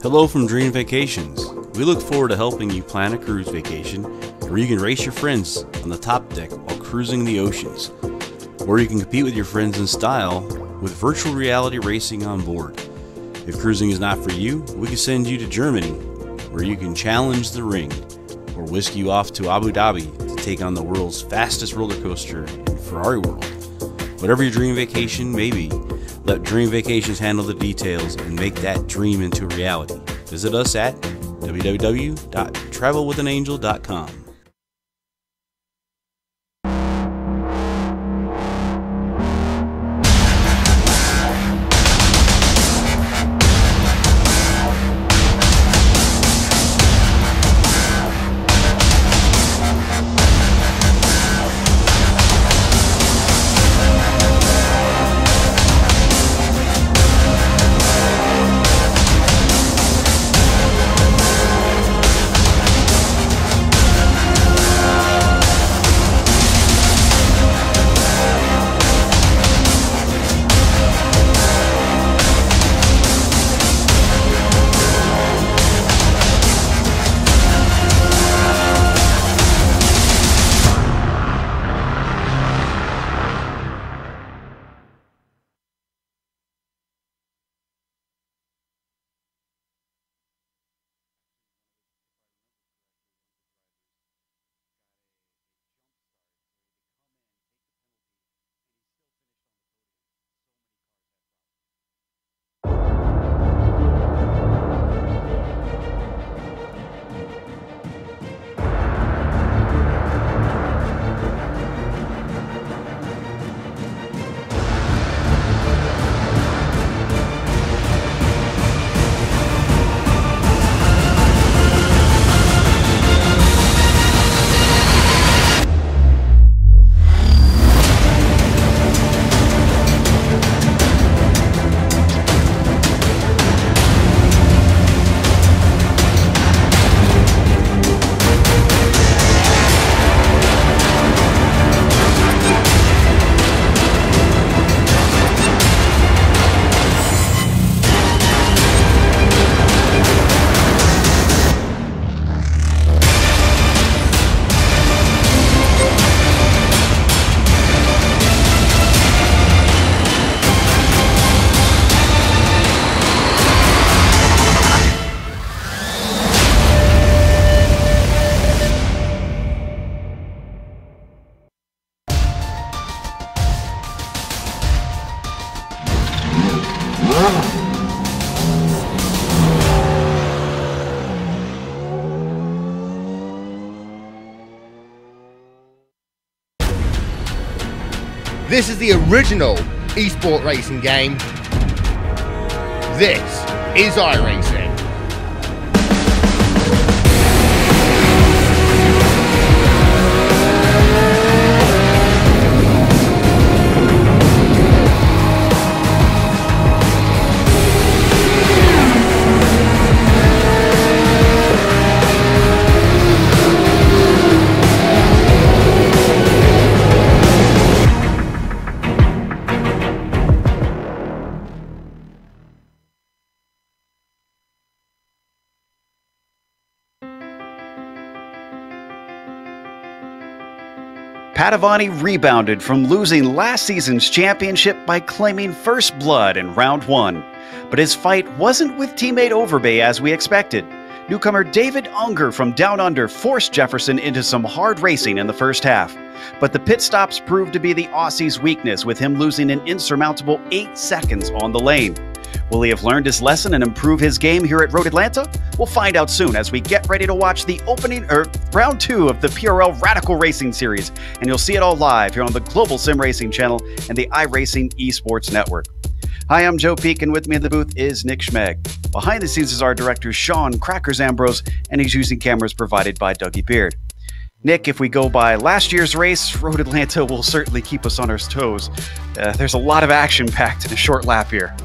Hello from Dream Vacations. We look forward to helping you plan a cruise vacation where you can race your friends on the top deck while cruising the oceans. Or you can compete with your friends in style with virtual reality racing on board. If cruising is not for you, we can send you to Germany where you can challenge the ring, or whisk you off to Abu Dhabi to take on the world's fastest roller coaster in Ferrari World. Whatever your dream vacation may be, let Dream Vacations handle the details and make that dream into reality. Visit us at www.travelwithanangel.com. This is the original esport racing game. This is iRacing. Padovani rebounded from losing last season's championship by claiming first blood in round one. But his fight wasn't with teammate Overbay as we expected. Newcomer David Unger from Down Under forced Jefferson into some hard racing in the first half. But the pit stops proved to be the Aussie's weakness, with him losing an insurmountable 8 seconds on the lane. Will he have learned his lesson and improve his game here at Road Atlanta? We'll find out soon as we get ready to watch the round 2 of the PRL Radical Racing Series, and you'll see it all live here on the Global Sim Racing channel and the iRacing Esports Network. Hi, I'm Joe Peak, and with me in the booth is Nick Schmeg. Behind the scenes is our director, Sean Crackers Ambrose, and he's using cameras provided by Dougie Beard. Nick, if we go by last year's race, Road Atlanta will certainly keep us on our toes. There's a lot of action packed in a short lap here.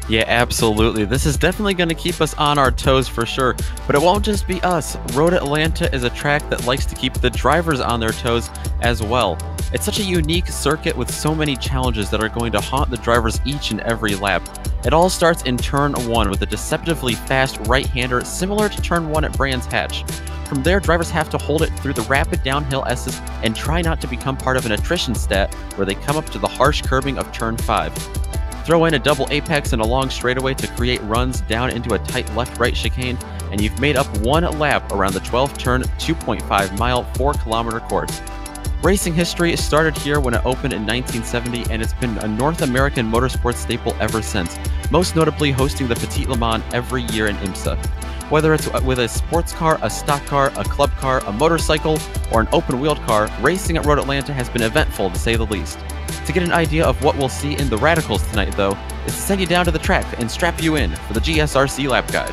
Yeah, absolutely. This is definitely going to keep us on our toes for sure, but it won't just be us. Road Atlanta is a track that likes to keep the drivers on their toes as well. It's such a unique circuit with so many challenges that are going to haunt the drivers each and every lap. It all starts in turn 1 with a deceptively fast right-hander similar to turn 1 at Brands Hatch. From there, drivers have to hold it through the rapid downhill S's and try not to become part of an attrition stat where they come up to the harsh curbing of turn 5. Throw in a double apex and a long straightaway to create runs down into a tight left-right chicane, and you've made up 1 lap around the 12-turn, 2.5-mile, 4-kilometer course. Racing history started here when it opened in 1970, and it's been a North American motorsports staple ever since, most notably hosting the Petit Le Mans every year in IMSA. Whether it's with a sports car, a stock car, a club car, a motorcycle, or an open-wheeled car, racing at Road Atlanta has been eventful to say the least. To get an idea of what we'll see in the Radicals tonight, though, is to send you down to the track and strap you in for the GSRC Lap Guide.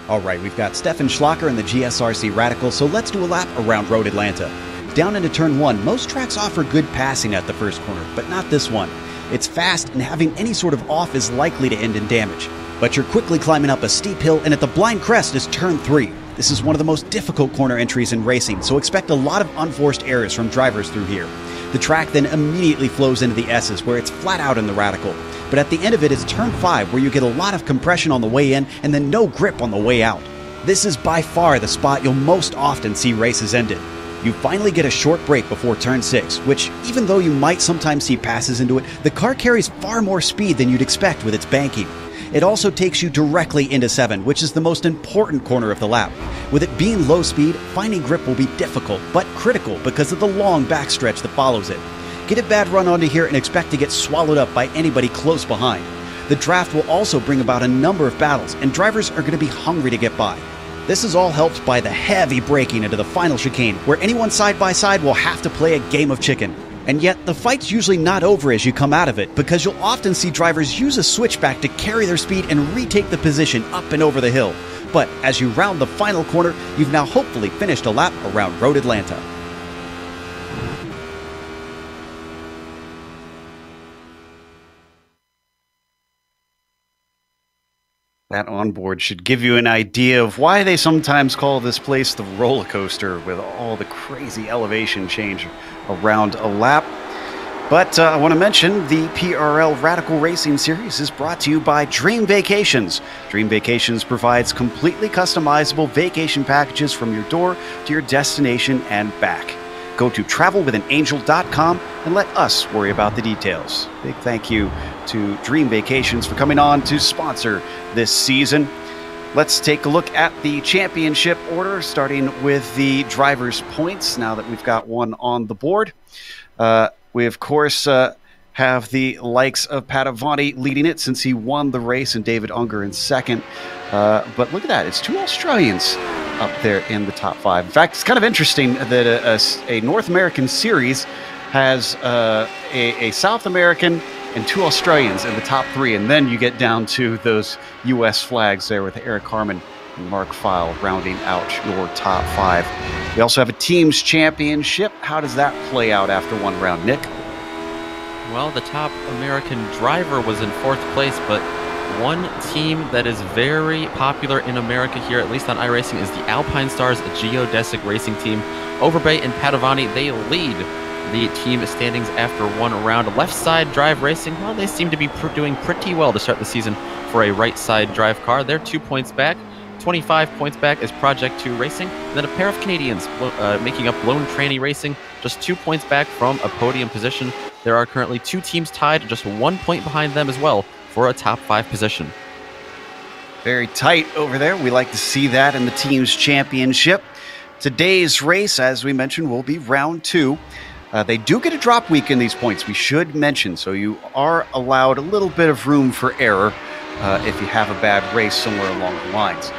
All right, we've got Stefan Schlacker in the GSRC Radical, so let's do a lap around Road Atlanta. Down into turn 1, most tracks offer good passing at the first corner, but not this one. It's fast, and having any sort of off is likely to end in damage. But you're quickly climbing up a steep hill, and at the blind crest is turn 3. This is one of the most difficult corner entries in racing, so expect a lot of unforced errors from drivers through here. The track then immediately flows into the S's, where it's flat out in the Radical. But at the end of it is turn 5, where you get a lot of compression on the way in and then no grip on the way out. This is by far the spot you'll most often see races ended. You finally get a short break before turn 6, which, even though you might sometimes see passes into it, the car carries far more speed than you'd expect with its banking. It also takes you directly into 7, which is the most important corner of the lap. With it being low speed, finding grip will be difficult, but critical because of the long backstretch that follows it. Get a bad run onto here and expect to get swallowed up by anybody close behind. The draft will also bring about a number of battles, and drivers are going to be hungry to get by. This is all helped by the heavy braking into the final chicane, where anyone side by side will have to play a game of chicken. And yet, the fight's usually not over as you come out of it, because you'll often see drivers use a switchback to carry their speed and retake the position up and over the hill. But as you round the final corner, you've now hopefully finished a lap around Road Atlanta. That onboard should give you an idea of why they sometimes call this place the roller coaster, with all the crazy elevation change around a lap. But I want to mention the PRL Radical Racing Series is brought to you by Dream Vacations. Dream Vacations provides completely customizable vacation packages from your door to your destination and back. Go to travelwithanangel.com and let us worry about the details. Big thank you to Dream Vacations for coming on to sponsor this season. Let's take a look at the championship order, starting with the driver's points, now that we've got one on the board. We, of course, have the likes of Padavani leading it since he won the race, and David Unger in second. But look at that. It's 2 Australians up there in the top 5. In fact, it's kind of interesting that a North American series has a South American and 2 Australians in the top 3, and then you get down to those U.S. flags there with Eric Harmon and Mark File rounding out your top 5. We also have a team's championship. How does that play out after one round, Nick? Well, the top American driver was in 4th place, but one team that is very popular in America here, at least on iRacing, is the Alpine Stars Geodesic Racing Team. Overbay and Padavani, they lead the team standings after one round. Left side drive racing, well, they seem to be doing pretty well to start the season for a right side drive car. They're 2 points back. 25 points back is Project 2 Racing. And then a pair of Canadians making up Lone Tranny Racing, just 2 points back from a podium position. There are currently 2 teams tied, just 1 point behind them as well for a top 5 position. Very tight over there. We like to see that in the team's championship. Today's race, as we mentioned, will be round 2. They do get a drop week in these points, we should mention, so you are allowed a little bit of room for error if you have a bad race somewhere along the lines.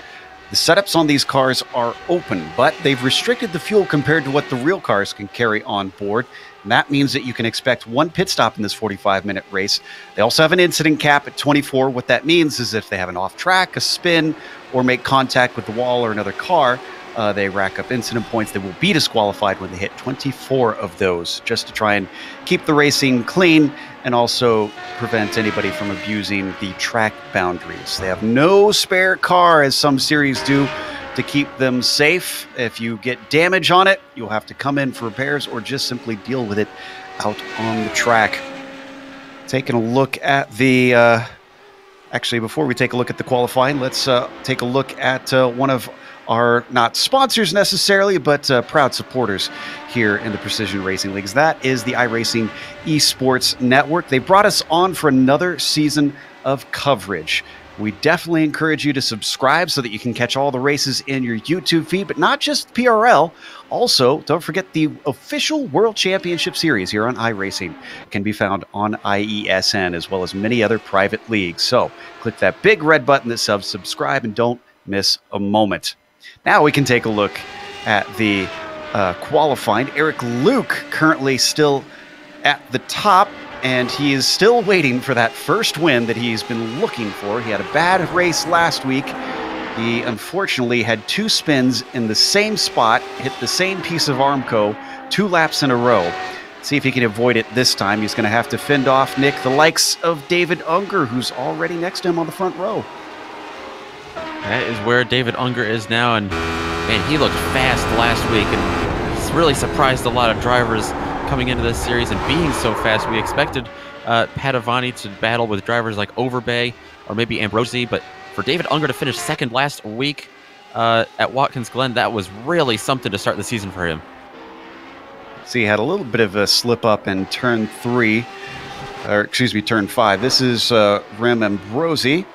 The setups on these cars are open, but they've restricted the fuel compared to what the real cars can carry on board. And that means that you can expect 1 pit stop in this 45-minute race. They also have an incident cap at 24. What that means is if they have an off track, a spin, or make contact with the wall or another car, they rack up incident points. They will be disqualified when they hit 24 of those, just to try and keep the racing clean and also prevent anybody from abusing the track boundaries. They have no spare car, as some series do. to keep them safe. If you get damage on it, you'll have to come in for repairs or just simply deal with it out on the track. Taking a look at the... Actually, before we take a look at the qualifying, let's take a look at one of our, not sponsors necessarily, but proud supporters here in the Precision Racing Leagues. That is the iRacing Esports Network. They brought us on for another season of coverage. We definitely encourage you to subscribe so that you can catch all the races in your YouTube feed, but not just PRL. Also, don't forget the official World Championship Series here on iRacing can be found on IESN, as well as many other private leagues. So click that big red button that says subscribe and don't miss a moment. Now we can take a look at the qualifying. Eric Luke currently still at the top, and he is still waiting for that first win that he's been looking for. He had a bad race last week. He unfortunately had 2 spins in the same spot, hit the same piece of Armco 2 laps in a row. See if he can avoid it this time. He's going to have to fend off, Nick, the likes of David Unger, who's already next to him on the front row. That is where David Unger is now, and man, he looked fast last week, and he's really surprised a lot of drivers coming into this series and being so fast. We expected Padavani to battle with drivers like Overbay or maybe Ambrosi, but for David Unger to finish second last week at Watkins Glen, that was really something to start the season for him. See, he had a little bit of a slip up in turn 5. This is Rem Ambrosi,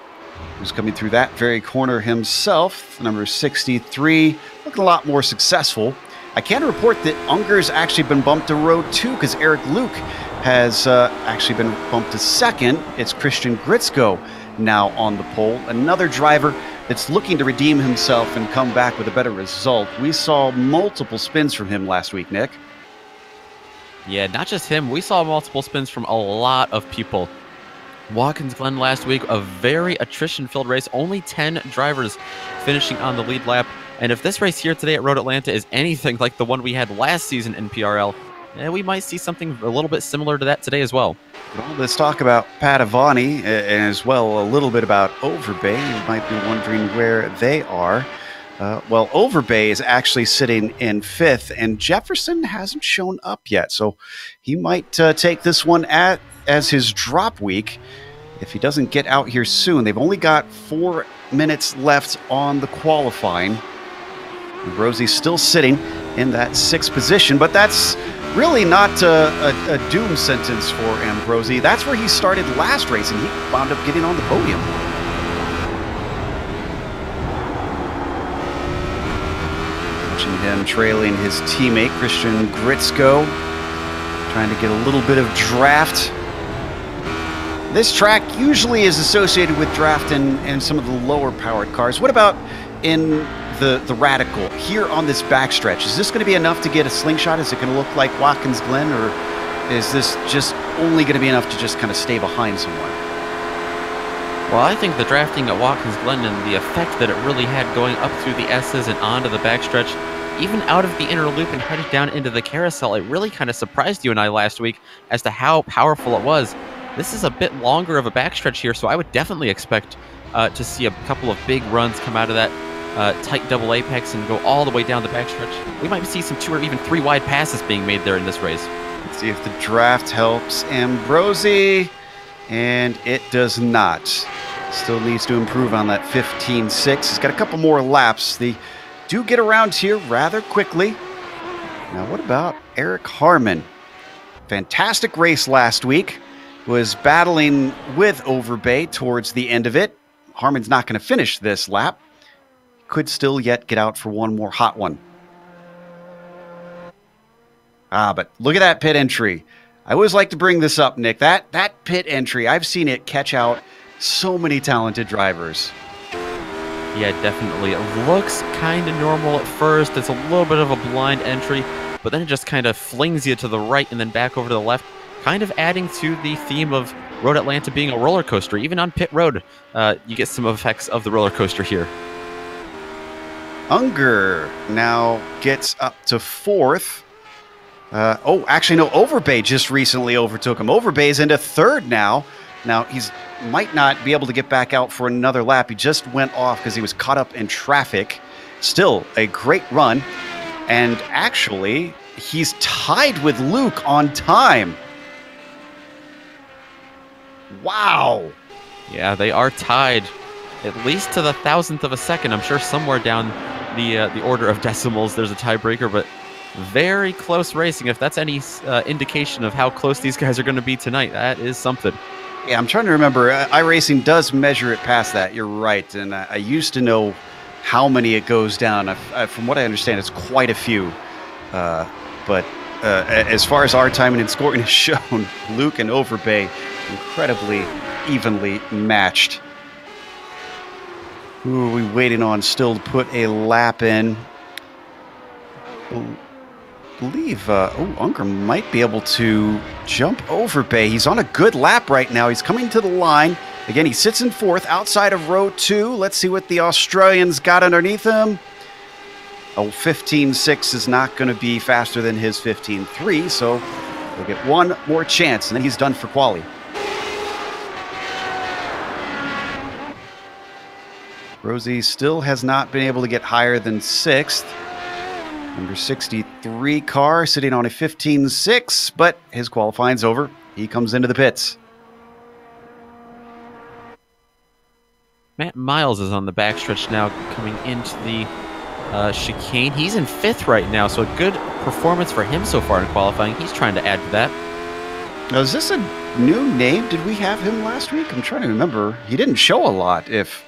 who's coming through that very corner himself, number 63, looking a lot more successful. I can report that Unger's actually been bumped to row 2 because Eric Luke has actually been bumped to second. It's Christian Gritzko now on the pole, another driver that's looking to redeem himself and come back with a better result. We saw multiple spins from him last week, Nick. Yeah, not just him. We saw multiple spins from a lot of people. Watkins Glen last week, a very attrition-filled race. Only 10 drivers finishing on the lead lap. And if this race here today at Road Atlanta is anything like the one we had last season in PRL, we might see something a little bit similar to that today as well. Well, let's talk about Padavani and as well a little bit about Overbay. You might be wondering where they are. Well, Overbay is actually sitting in 5th, and Jefferson hasn't shown up yet. So he might take this one as his drop week if he doesn't get out here soon. They've only got 4 minutes left on the qualifying. Rosie's still sitting in that 6th position, but that's really not a doom sentence for Ambrosi. That's where he started last race, and he wound up getting on the podium. Watching him trailing his teammate, Christian Gritzko, trying to get a little bit of draft. This track usually is associated with draft in some of the lower powered cars. What about in the Radical here on this backstretch? Is this going to be enough to get a slingshot? Is it going to look like Watkins Glen, or is this just only going to be enough to just kind of stay behind someone? Well, I think the drafting at Watkins Glen and the effect that it really had going up through the S's and onto the backstretch, even out of the inner loop and headed down into the carousel, it really kind of surprised you and I last week as to how powerful it was. This is a bit longer of a backstretch here, so I would definitely expect to see a couple of big runs come out of that tight double apex and go all the way down the backstretch. We might see some 2 or even 3 wide passes being made there in this race. Let's see if the draft helps Ambrosi, and it does not. Still needs to improve on that 15.6. He's got a couple more laps. They do get around here rather quickly. Now, what about Eric Harmon? Fantastic race last week. Was battling with Overbay towards the end of it. Harmon's not going to finish this lap. Could still yet get out for one more hot one. But look at that pit entry. I always like to bring this up, Nick. That pit entry, I've seen it catch out so many talented drivers. Yeah, definitely. It looks kind of normal at first. It's a little bit of a blind entry, but then it just kind of flings you to the right and then back over to the left, kind of adding to the theme of Road Atlanta being a roller coaster. Even on pit road, you get some effects of the roller coaster here. Unger now gets up to 4th. Actually, no, Overbay just recently overtook him. Overbay's into 3rd now. Now, he's might not be able to get back out for another lap. He just went off because he was caught up in traffic. still a great run. And actually, he's tied with Luke on time. Wow. Yeah, they are tied at least to the 1,000th of a second. I'm sure somewhere down the order of decimals there's a tiebreaker, but very close racing. If that's any indication of how close these guys are going to be tonight, that is something. Yeah, I'm trying to remember. iRacing does measure it past that. You're right. And I used to know how many it goes down. From what I understand, it's quite a few. But as far as our timing and scoring has shown, Luke and Overbay incredibly evenly matched. Who are we waiting on still to put a lap in? Believe Unger might be able to jump Overbay. He's on a good lap right now. He's coming to the line. Again, he sits in fourth outside of row 2. Let's see what the Australians got underneath him. Oh, 15.6 is not going to be faster than his 15.3, so he'll get one more chance, and then he's done for quali. Rosie still has not been able to get higher than 6th. Number 63 car sitting on a 15.6, but his qualifying's over. He comes into the pits. Matt Miles is on the backstretch now, coming into the chicane. He's in 5th right now, so a good performance for him so far in qualifying. He's trying to add to that. Now, is this a new name? Did we have him last week? I'm trying to remember. He didn't show a lot if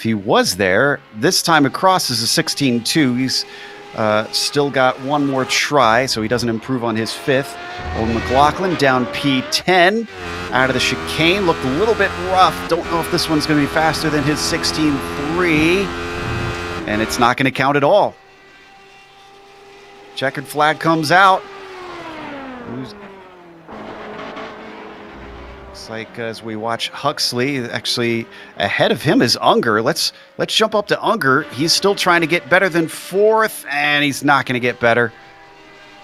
he was there. This time across is a 16.2. He's still got one more try, so he doesn't improve on his 5th. Owen McLaughlin down P10 out of the chicane. Looked a little bit rough. Don't know if this one's going to be faster than his 16.3. And it's not going to count at all. Checkered flag comes out. Looks like as we watch Huxley, actually ahead of him is Unger. Let's jump up to Unger. He's still trying to get better than 4th, and he's not going to get better.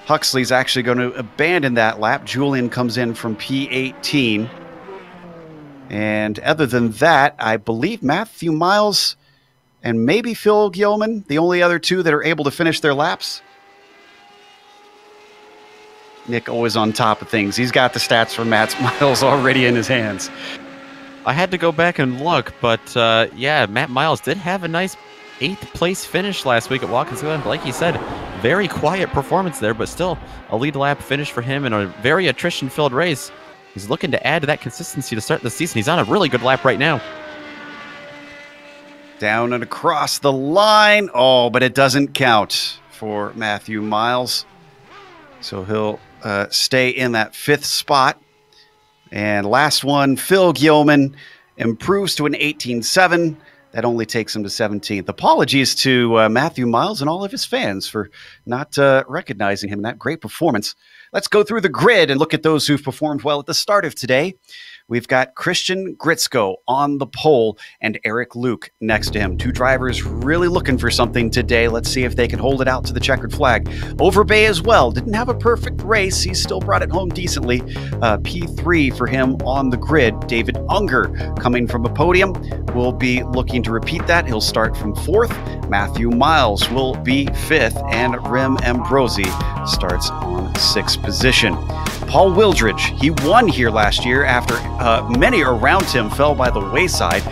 Huxley's actually going to abandon that lap. Julian comes in from P18. And other than that, I believe Matthew Miles and maybe Phil Gilman, the only other two that are able to finish their laps. Nick always on top of things. He's got the stats for Matt Miles already in his hands. I had to go back and look, but yeah, Matt Miles did have a nice 8th place finish last week at Watkins Glen. Like he said, very quiet performance there, but still a lead lap finish for him in a very attrition-filled race. He's looking to add to that consistency to start the season. He's on a really good lap right now. Down and across the line. Oh, but it doesn't count for Matthew Miles. So he'll stay in that 5th spot. And last one, Phil Gilman improves to an 18.7. That only takes him to 17th. Apologies to Matthew Miles and all of his fans for not recognizing him in that great performance. Let's go through the grid and look at those who've performed well at the start of today. We've got Christian Gritzko on the pole and Eric Luke next to him. Two drivers really looking for something today. Let's see if they can hold it out to the checkered flag. Overbay as well. Didn't have a perfect race. He still brought it home decently. P3 for him on the grid. David Unger coming from a podium will be looking to repeat that. He'll start from 4th. Matthew Miles will be 5th. And Rim Ambrosi starts on 6th position. Paul Wildridge, he won here last year after many around him fell by the wayside.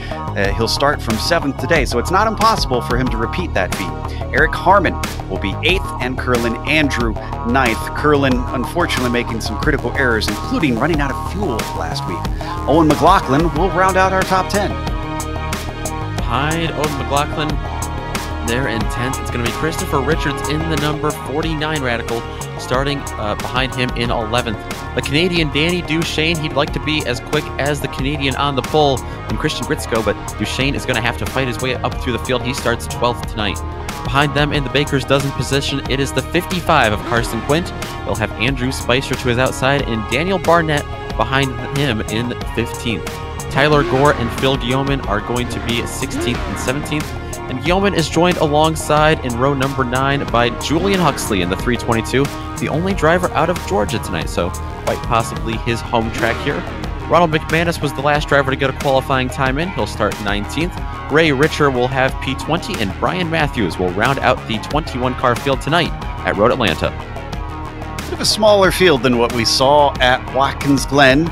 He'll start from 7th today, so it's not impossible for him to repeat that feat. Eric Harmon will be 8th, and Curlin Andrew 9th. Curlin, unfortunately, making some critical errors, including running out of fuel last week. Owen McLaughlin will round out our top 10. Behind Owen McLaughlin, there in 10th, it's going to be Christopher Richards in the number 49 Radical, starting behind him in 11th. The Canadian Danny Duchesne, he'd like to be as quick as the Canadian on the pole in Christian Gritzko, but Duchesne is going to have to fight his way up through the field. He starts 12th tonight. Behind them in the Baker's Dozen position, it is the 55 of Carson Quint. They'll have Andrew Spicer to his outside and Daniel Barnett behind him in 15th. Tyler Gore and Phil Guillaumin are going to be 16th and 17th. And Guillaumin is joined alongside in row number 9 by Julian Huxley in the 322, the only driver out of Georgia tonight, so quite possibly his home track here. Ronald McManus was the last driver to get a qualifying time in. He'll start 19th. Ray Richer will have P20, and Brian Matthews will round out the 21-car field tonight at Road Atlanta. Bit of a smaller field than what we saw at Watkins Glen.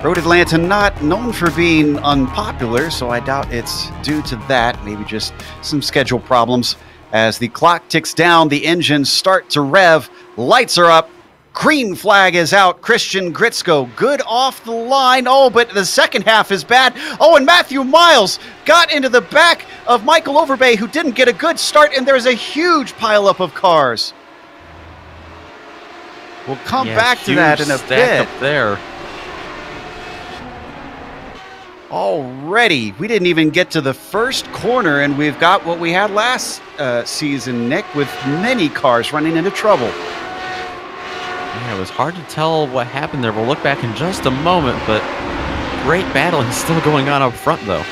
Road Atlanta not known for being unpopular, so I doubt it's due to that. Maybe just some schedule problems. As the clock ticks down, the engines start to rev. Lights are up. Green flag is out. Christian Gritzko good off the line. Oh, but the second half is bad. Oh, and Matthew Miles got into the back of Michael Overbay, who didn't get a good start, and there's a huge pileup of cars. We'll come back to that in a bit. Up there. Already, we didn't even get to the first corner, and we've got what we had last season, Nick, with many cars running into trouble. Yeah, it was hard to tell what happened there. We'll look back in just a moment, but great battling still going on up front, though.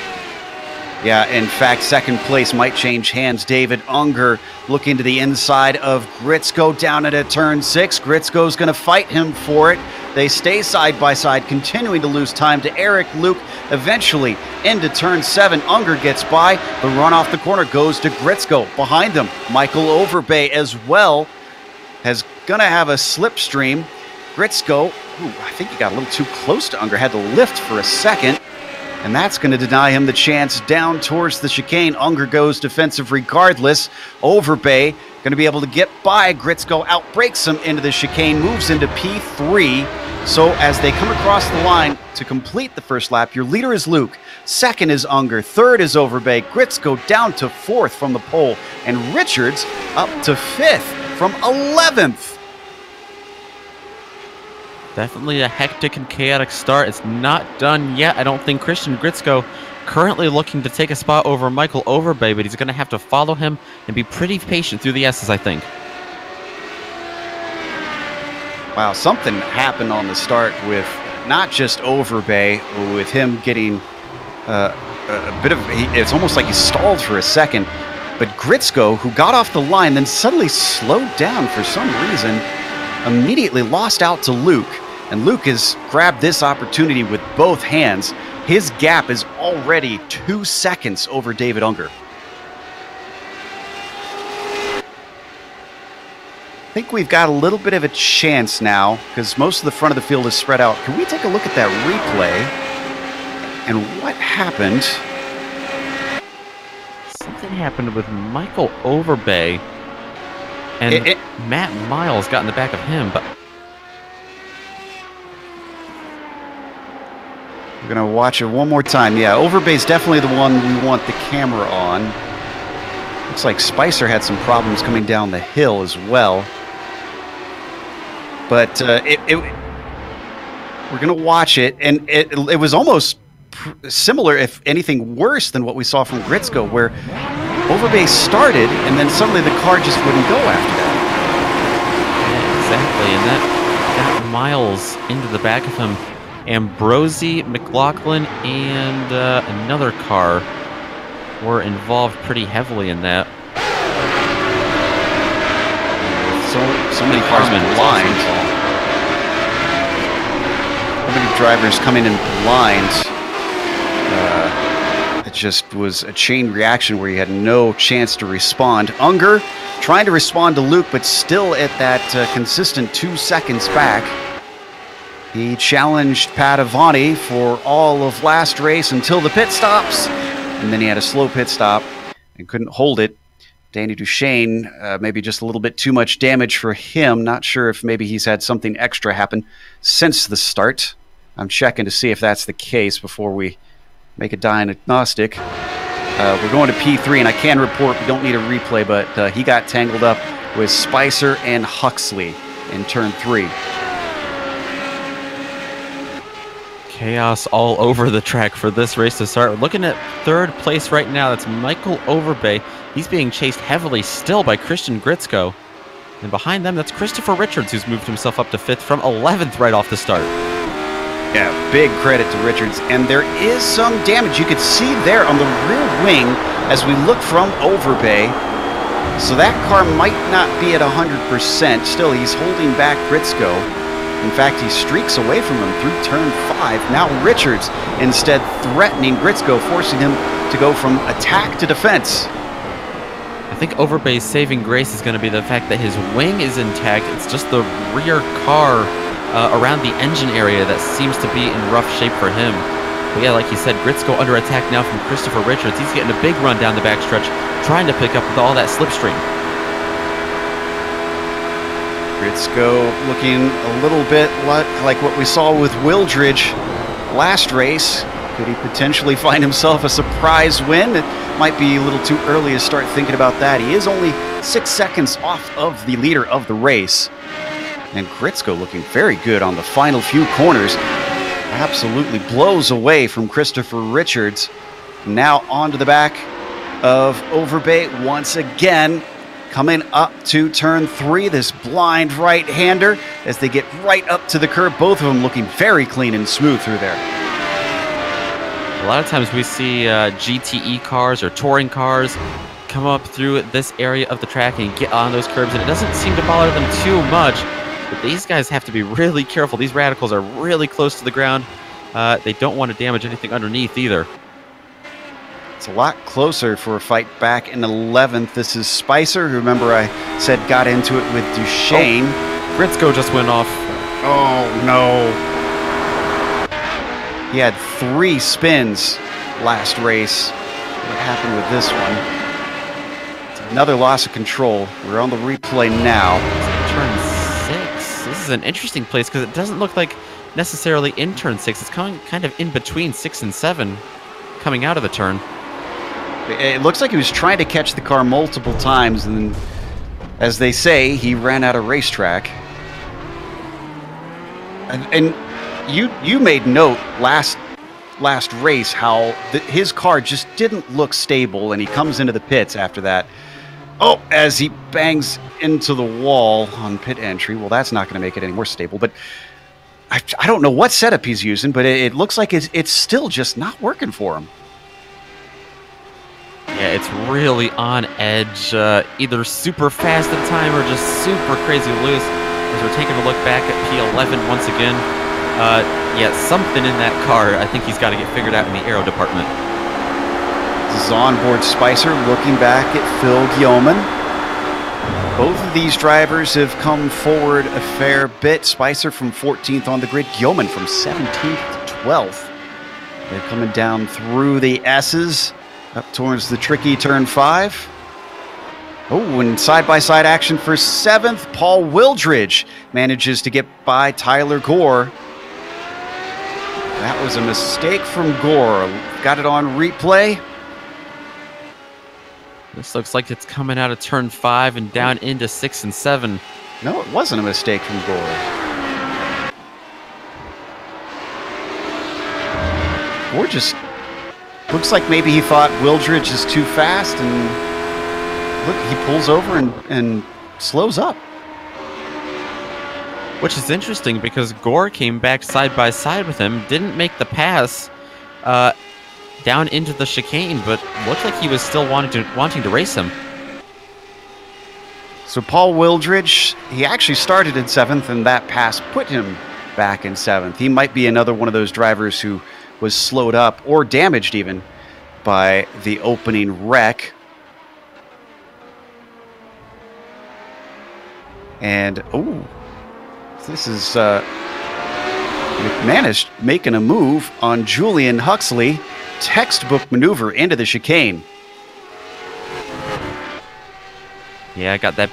Yeah, in fact, second place might change hands. David Unger looking to the inside of Gritzko down at a turn 6. Gritzko's going to fight him for it. They stay side by side, continuing to lose time to Eric Luke. Eventually, into turn 7, Unger gets by. The run off the corner goes to Gritzko. Behind them, Michael Overbay as well has going to have a slipstream. Gritzko, I think he got a little too close to Unger, had to lift for a second. And that's going to deny him the chance down towards the chicane. Unger goes defensive regardless. Overbay going to be able to get by. Gritzko outbrakes him into the chicane, moves into P3. So as they come across the line to complete the first lap, your leader is Luke. Second is Unger. Third is Overbay. Gritzko down to 4th from the pole. And Richards up to 5th from 11th. Definitely a hectic and chaotic start. It's not done yet. I don't think Christian Gritzko currently looking to take a spot over Michael Overbay, but he's going to have to follow him and be pretty patient through the S's, I think. Wow, something happened on the start with not just Overbay, with him getting a bit of, it's almost like he stalled for a second, but Gritzko, who got off the line, then suddenly slowed down for some reason, immediately lost out to Luke. And Luke has grabbed this opportunity with both hands. His gap is already 2 seconds over David Unger. I think we've got a little bit of a chance now, because most of the front of the field is spread out. Can we take a look at that replay? And what happened? Something happened with Michael Overbay. And Matt Miles got in the back of him, but we're going to watch it one more time. Yeah, Overbay's definitely the one we want the camera on. Looks like Spicer had some problems coming down the hill as well. But we're going to watch it, and it was almost similar, if anything worse, than what we saw from Gritzko, where Overbay started, and then suddenly the car just wouldn't go after that. Yeah, exactly, and that got Miles into the back of him. Ambrosi, McLaughlin, and another car were involved pretty heavily in that. So many cars blind. So many drivers coming in blind. It just was a chain reaction where he had no chance to respond. Unger trying to respond to Luke, but still at that consistent 2 seconds back. He challenged Pat Avanti for all of last race until the pit stops, and then he had a slow pit stop and couldn't hold it. Danny Duchesne, maybe just a little bit too much damage for him. Not sure if maybe he's had something extra happen since the start. I'm checking to see if that's the case before we make a diagnostic. We're going to P3, and I can report we don't need a replay, but he got tangled up with Spicer and Huxley in turn 3. Chaos all over the track for this race to start. We're looking at third place right now. That's Michael Overbay. He's being chased heavily still by Christian Gritzko. And behind them, that's Christopher Richards, who's moved himself up to 5th from 11th right off the start. Yeah, big credit to Richards. And there is some damage you could see there on the rear wing as we look from Overbay. So that car might not be at 100%. Still, he's holding back Gritzko. In fact, he streaks away from him through turn 5. Now Richards instead threatening Gritsko, forcing him to go from attack to defense. I think Overbay's saving grace is going to be the fact that his wing is intact. It's just the rear car around the engine area that seems to be in rough shape for him. But yeah, like you said, Gritsko under attack now from Christopher Richards. He's getting a big run down the backstretch, trying to pick up with all that slipstream. Gritsko looking a little bit like what we saw with Wildridge last race. Could he potentially find himself a surprise win? It might be a little too early to start thinking about that. He is only 6 seconds off of the leader of the race. And Gritsko looking very good on the final few corners. Absolutely blows away from Christopher Richards. Now onto the back of Overbay once again. Coming up to turn 3, this blind right-hander as they get right up to the curb. Both of them looking very clean and smooth through there. A lot of times we see GTE cars or touring cars come up through this area of the track and get on those curbs, and it doesn't seem to bother them too much. But these guys have to be really careful. These radicals are really close to the ground. They don't want to damage anything underneath either. It's a lot closer for a fight back in 11th. This is Spicer, who, remember I said got into it with Duchesne. Oh, Gritsko just went off. Oh, no. He had 3 spins last race. What happened with this one? It's another loss of control. We're on the replay now. Turn 6. This is an interesting place because it doesn't look like necessarily in turn 6. It's kind of in between 6 and 7 coming out of the turn. It looks like he was trying to catch the car multiple times, and as they say, he ran out of racetrack. And you made note last race how his car just didn't look stable, and he comes into the pits after that. Oh, as he bangs into the wall on pit entry. Well, that's not going to make it any more stable, but I don't know what setup he's using, but it looks like it's still just not working for him. Yeah, it's really on edge, either super fast at the time or just super crazy loose. As we're taking a look back at P11 once again, yeah, something in that car I think he's got to get figured out in the aero department. This is onboard Spicer looking back at Phil Gyeoman. Both of these drivers have come forward a fair bit. Spicer from 14th on the grid, Gyeoman from 17th to 12th. They're coming down through the S's. Up towards the tricky turn 5. Oh, and side-by-side action for 7th. Paul Wildridge manages to get by Tyler Gore. That was a mistake from Gore. Got it on replay. This looks like it's coming out of turn 5 and down into 6 and 7. No, it wasn't a mistake from Gore. Gore just looks like maybe he thought Wildridge is too fast, and look, he pulls over and slows up. Which is interesting because Gore came back side by side with him, didn't make the pass down into the chicane, but looked like he was still wanting to race him. So Paul Wildridge, he actually started in 7th, and that pass put him back in 7th. He might be another one of those drivers who was slowed up or damaged even by the opening wreck. And oh, this is McManus making a move on Julian Huxley. Textbook maneuver into the chicane. Yeah, I got that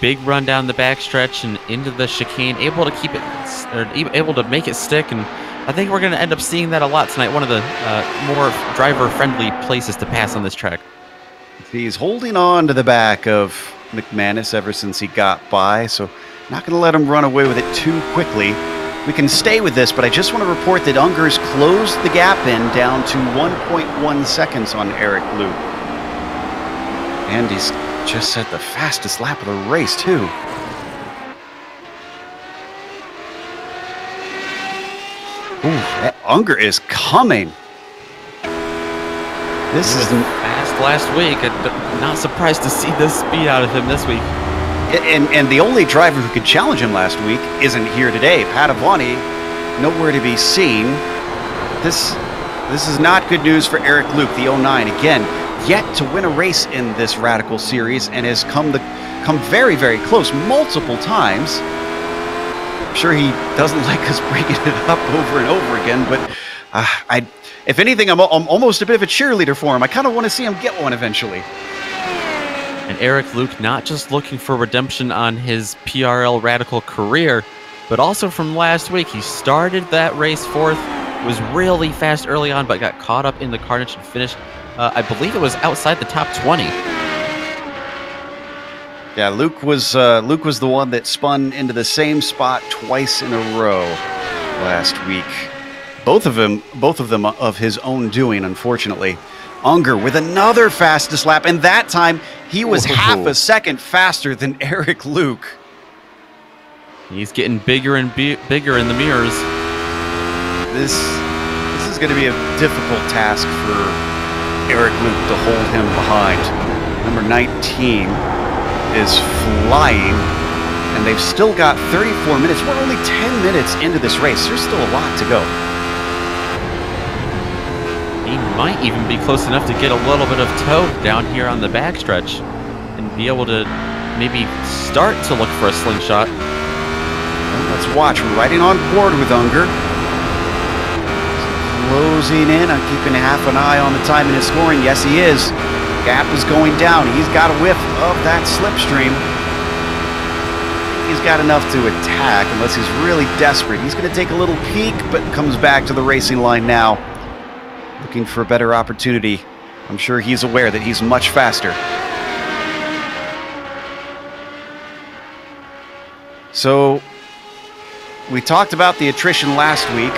big run down the backstretch and into the chicane, able to keep it, or able to make it stick, and I think we're going to end up seeing that a lot tonight. One of the more driver-friendly places to pass on this track. He's holding on to the back of McManus ever since he got by, so not going to let him run away with it too quickly. We can stay with this, but I just want to report that Ungers closed the gap in down to 1.1 seconds on Eric Luke. And he's just set the fastest lap of the race, too. Ooh, that Unger is coming. This is fast last week. I'm not surprised to see this speed out of him this week. And the only driver who could challenge him last week isn't here today. Padavani, nowhere to be seen. This is not good news for Eric Luke, the 09. Again, yet to win a race in this Radical Series and has come very, very close multiple times. I'm sure he doesn't like us bringing it up over and over again, but if anything, I'm almost a bit of a cheerleader for him. I kind of want to see him get one eventually. And Eric Luke not just looking for redemption on his PRL Radical career, but also from last week. He started that race fourth, was really fast early on, but got caught up in the carnage and finished, I believe it was outside the top 20. Yeah, Luke was the one that spun into the same spot twice in a row last week. Both of them of his own doing, unfortunately. Unger with another fastest lap, and that time he was half a second faster than Eric Luke. He's getting bigger and bigger in the mirrors. This is going to be a difficult task for Eric Luke to hold him behind. Number 19 is flying, and they've still got 34 minutes. We're only 10 minutes into this race. There's still a lot to go. He might even be close enough to get a little bit of tow down here on the backstretch and be able to maybe start to look for a slingshot. Well, let's watch. We're riding on board with Unger. Closing in. I'm keeping half an eye on the time and his scoring. Yes, he is. Gap is going down. He's got a whiff of that slipstream. He's got enough to attack unless he's really desperate. He's going to take a little peek, but comes back to the racing line now. Looking for a better opportunity. I'm sure he's aware that he's much faster. So, we talked about the attrition last week,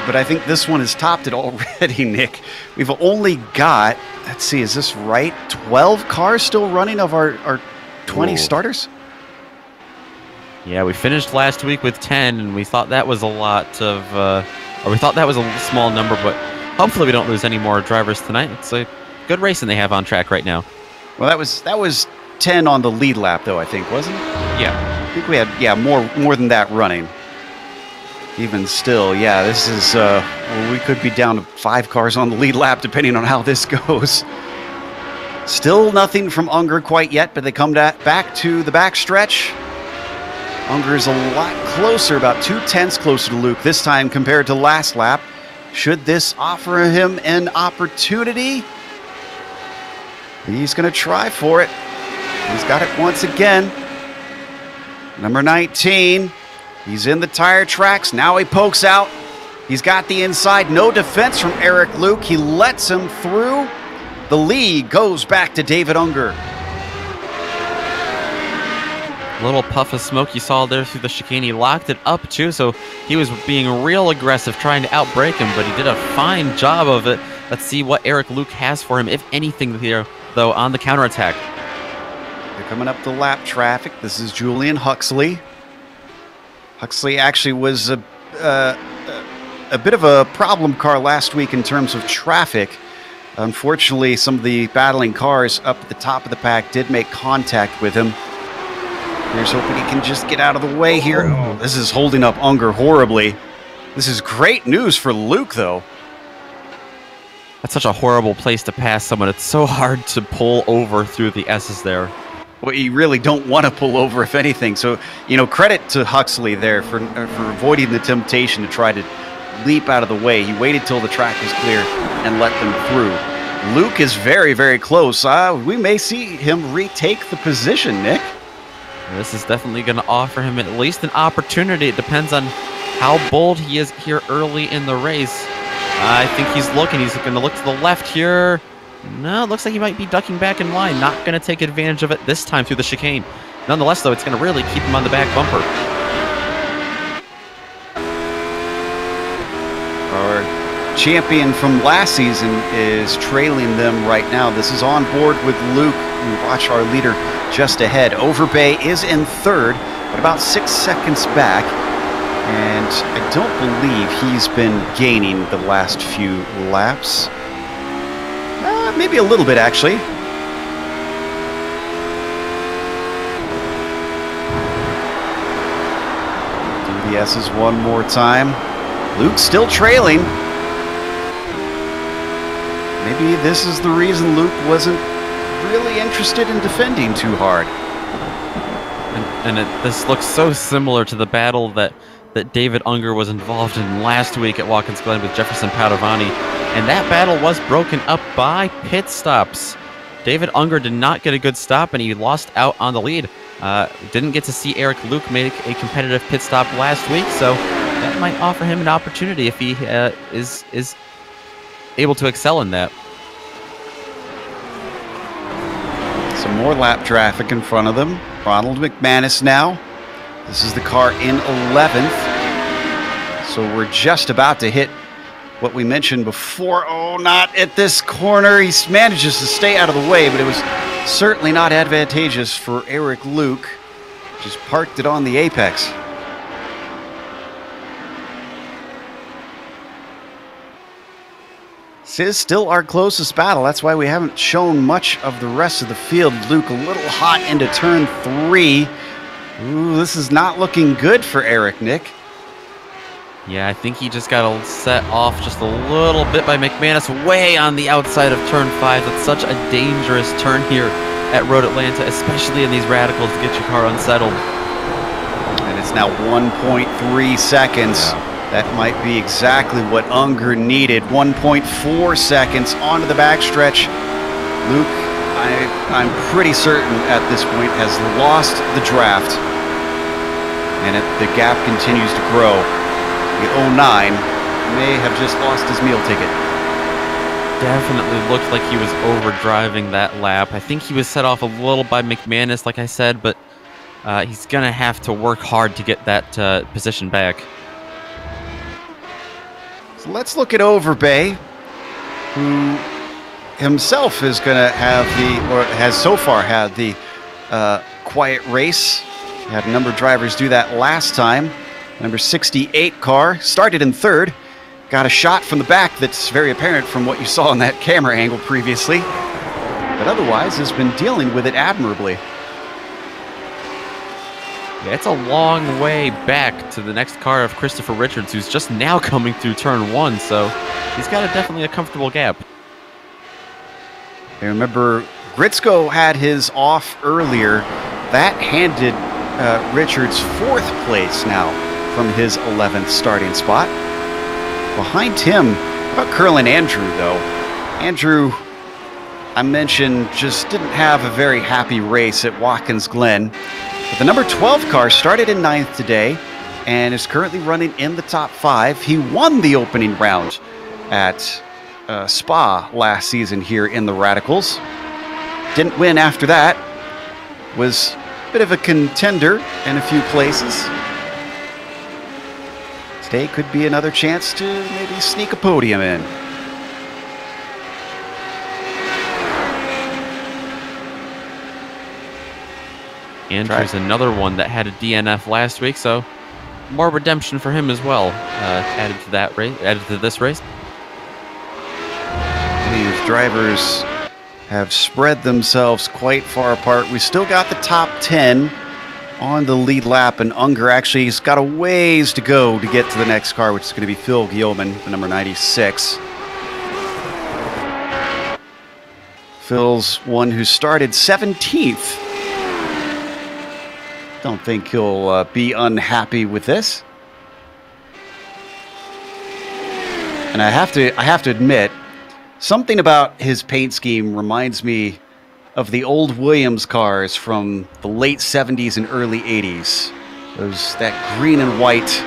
but I think this one has topped it already, Nick. We've only got, let's see, is this right? 12 cars still running of our 20 starters? Yeah, we finished last week with 10, and we thought that was a lot of, or we thought that was a small number, but hopefully we don't lose any more drivers tonight. It's a good racing they have on track right now. Well, that was 10 on the lead lap, though, I think, wasn't it? Yeah. I think we had, more than that running. Even still, yeah, this is, well, we could be down to 5 cars on the lead lap, depending on how this goes. Still nothing from Unger quite yet, but they come back to the back stretch. Unger is a lot closer, about 2/10 closer to Luke this time compared to last lap. Should this offer him an opportunity? He's going to try for it. He's got it once again. Number 19. He's in the tire tracks. Now he pokes out. He's got the inside. No defense from Eric Luke. He lets him through. The lead goes back to David Unger. Little puff of smoke you saw there through the chicane. He locked it up too, so he was being real aggressive trying to outbrake him, but he did a fine job of it. Let's see what Eric Luke has for him, if anything here, though, on the counterattack. They're coming up the lap traffic. This is Julian Huxley. Huxley actually was a bit of a problem car last week in terms of traffic. Unfortunately, some of the battling cars up at the top of the pack did make contact with him. Here's hoping he can just get out of the way here. Oh, this is holding up Unger horribly. This is great news for Luke, though. That's such a horrible place to pass someone. It's so hard to pull over through the S's there. Well, you really don't want to pull over, if anything. So, credit to Huxley there for avoiding the temptation to try to leap out of the way. He waited till the track was clear and let them through. Luke is very, very close. We may see him retake the position, Nick. This is definitely going to offer him at least an opportunity. It depends on how bold he is here early in the race. I think he's looking. He's going to look to the left here. No, it looks like he might be ducking back in line. Not going to take advantage of it this time through the chicane. Nonetheless, though, it's going to really keep him on the back bumper. Our champion from last season is trailing them right now. This is on board with Luke. We watch our leader just ahead. Overbay is in third, but about 6 seconds back. And I don't believe he's been gaining the last few laps. Maybe a little bit, actually. DPS's one more time. Luke still trailing. Maybe this is the reason Luke wasn't really interested in defending too hard. This looks so similar to the battle that David Unger was involved in last week at Watkins Glen with Jefferson Padovani. And that battle was broken up by pit stops. David Unger did not get a good stop, and he lost out on the lead. Didn't get to see Eric Luke make a competitive pit stop last week, so that might offer him an opportunity if he is able to excel in that. Some more lap traffic in front of them. Ronald McManus now. This is the car in 11th. So we're just about to hit what we mentioned before. Oh, not at this corner. He manages to stay out of the way, but it was certainly not advantageous for Eric Luke. Just parked it on the apex. This is still our closest battle. That's why we haven't shown much of the rest of the field. Luke a little hot into turn 3. Ooh, this is not looking good for Eric, Nick. Yeah, I think he just got set off just a little bit by McManus way on the outside of turn 5. That's such a dangerous turn here at Road Atlanta, especially in these radicals to get your car unsettled. And it's now 1.3 seconds. Yeah. That might be exactly what Unger needed. 1.4 seconds onto the backstretch. Luke, I'm pretty certain at this point, has lost the draft. And the gap continues to grow. The 09 may have just lost his meal ticket. Definitely looked like he was overdriving that lap. I think he was set off a little by McManus, like I said, but he's going to have to work hard to get that position back. So let's look at Overbay, who himself is going to have or has so far had the quiet race. Had a number of drivers do that last time. Number 68 car started in 3rd. Got a shot from the back that's very apparent from what you saw in that camera angle previously. But otherwise has been dealing with it admirably. Yeah, it's a long way back to the next car of Christopher Richards, who's just now coming through turn 1, so he's got definitely a comfortable gap. I remember Gritzko had his off earlier. That handed Richards 4th place now from his 11th starting spot. Behind him, how about Curlin Andrew, though? Andrew, I mentioned, just didn't have a very happy race at Watkins Glen. But the number 12 car started in 9th today and is currently running in the top 5. He won the opening round at Spa last season here in the Radicals. Didn't win after that. Was a bit of a contender in a few places. Today could be another chance to maybe sneak a podium in. Andrew's another one that had a DNF last week, so more redemption for him as well. Added to that race, added to this race. These drivers have spread themselves quite far apart. We still got the top 10 on the lead lap, and Unger actually has got a ways to go to get to the next car, which is going to be Phil Gilman, the number 96. Phil's one who started 17th. Don't think he'll be unhappy with this. And I have to admit, something about his paint scheme reminds me of the old Williams cars from the late 70s and early 80s. That green and white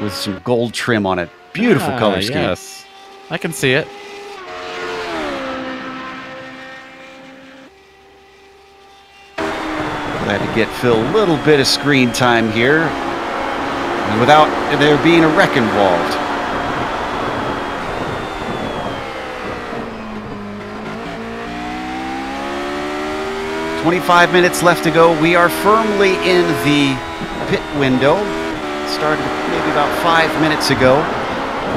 with some gold trim on it. Beautiful color scheme. Yes, I can see it. Glad to get Phil a little bit of screen time here, and without there being a wreck involved. "25 minutes left to go. We are firmly in the pit window. Started maybe about 5 minutes ago.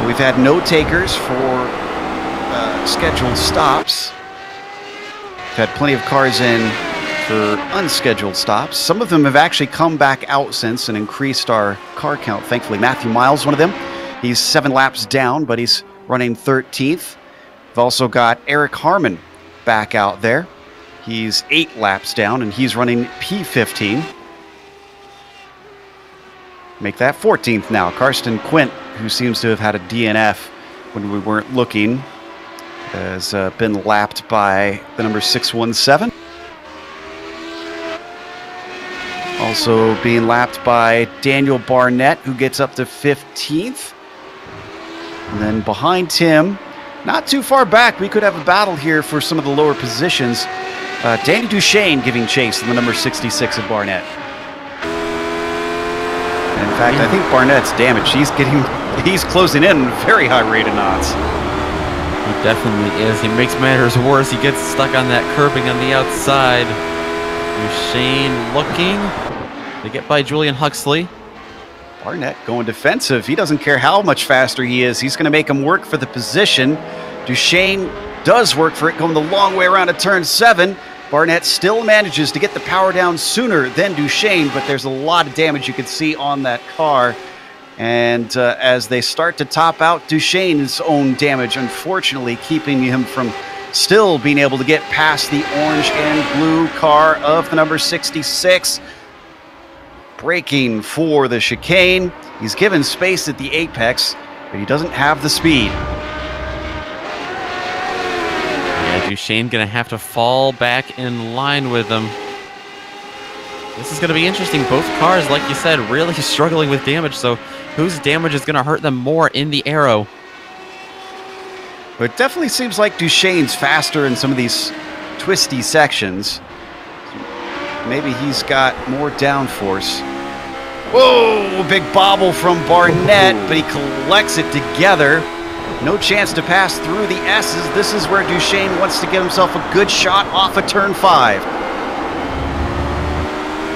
We've had no takers for scheduled stops. We've had plenty of cars in for unscheduled stops. Some of them have actually come back out since and increased our car count. Thankfully, Matthew Miles, one of them. He's 7 laps down, but he's running 13th. We've also got Eric Harmon back out there. He's 8 laps down, and he's running P15. Make that 14th now. Karsten Quint, who seems to have had a DNF when we weren't looking, has been lapped by the number 617. Also being lapped by Daniel Barnett, who gets up to 15th. And then behind him, not too far back, we could have a battle here for some of the lower positions. Danny Duchesne giving chase to the number 66 of Barnett. In fact, I think Barnett's damaged. He's closing in a very high rate of knots. He definitely is. He makes matters worse. He gets stuck on that curbing on the outside. Duchesne looking. They get by Julian Huxley. Barnett going defensive. He doesn't care how much faster he is. He's going to make him work for the position. Duchesne does work for it, going the long way around to turn 7. Barnett still manages to get the power down sooner than Duchesne, but there's a lot of damage you can see on that car. And as they start to top out, Duchesne's own damage, unfortunately, keeping him from still being able to get past the orange and blue car of the number 66. Braking for the chicane. He's given space at the apex, but he doesn't have the speed. Duchesne going to have to fall back in line with him. This is going to be interesting. Both cars, like you said, really struggling with damage, so whose damage is going to hurt them more in the arrow? But it definitely seems like Duchesne's faster in some of these twisty sections. Maybe he's got more downforce. Whoa, big bobble from Barnett, but he collects it together. No chance to pass through the S's. This is where Duchesne wants to get himself a good shot off of turn 5.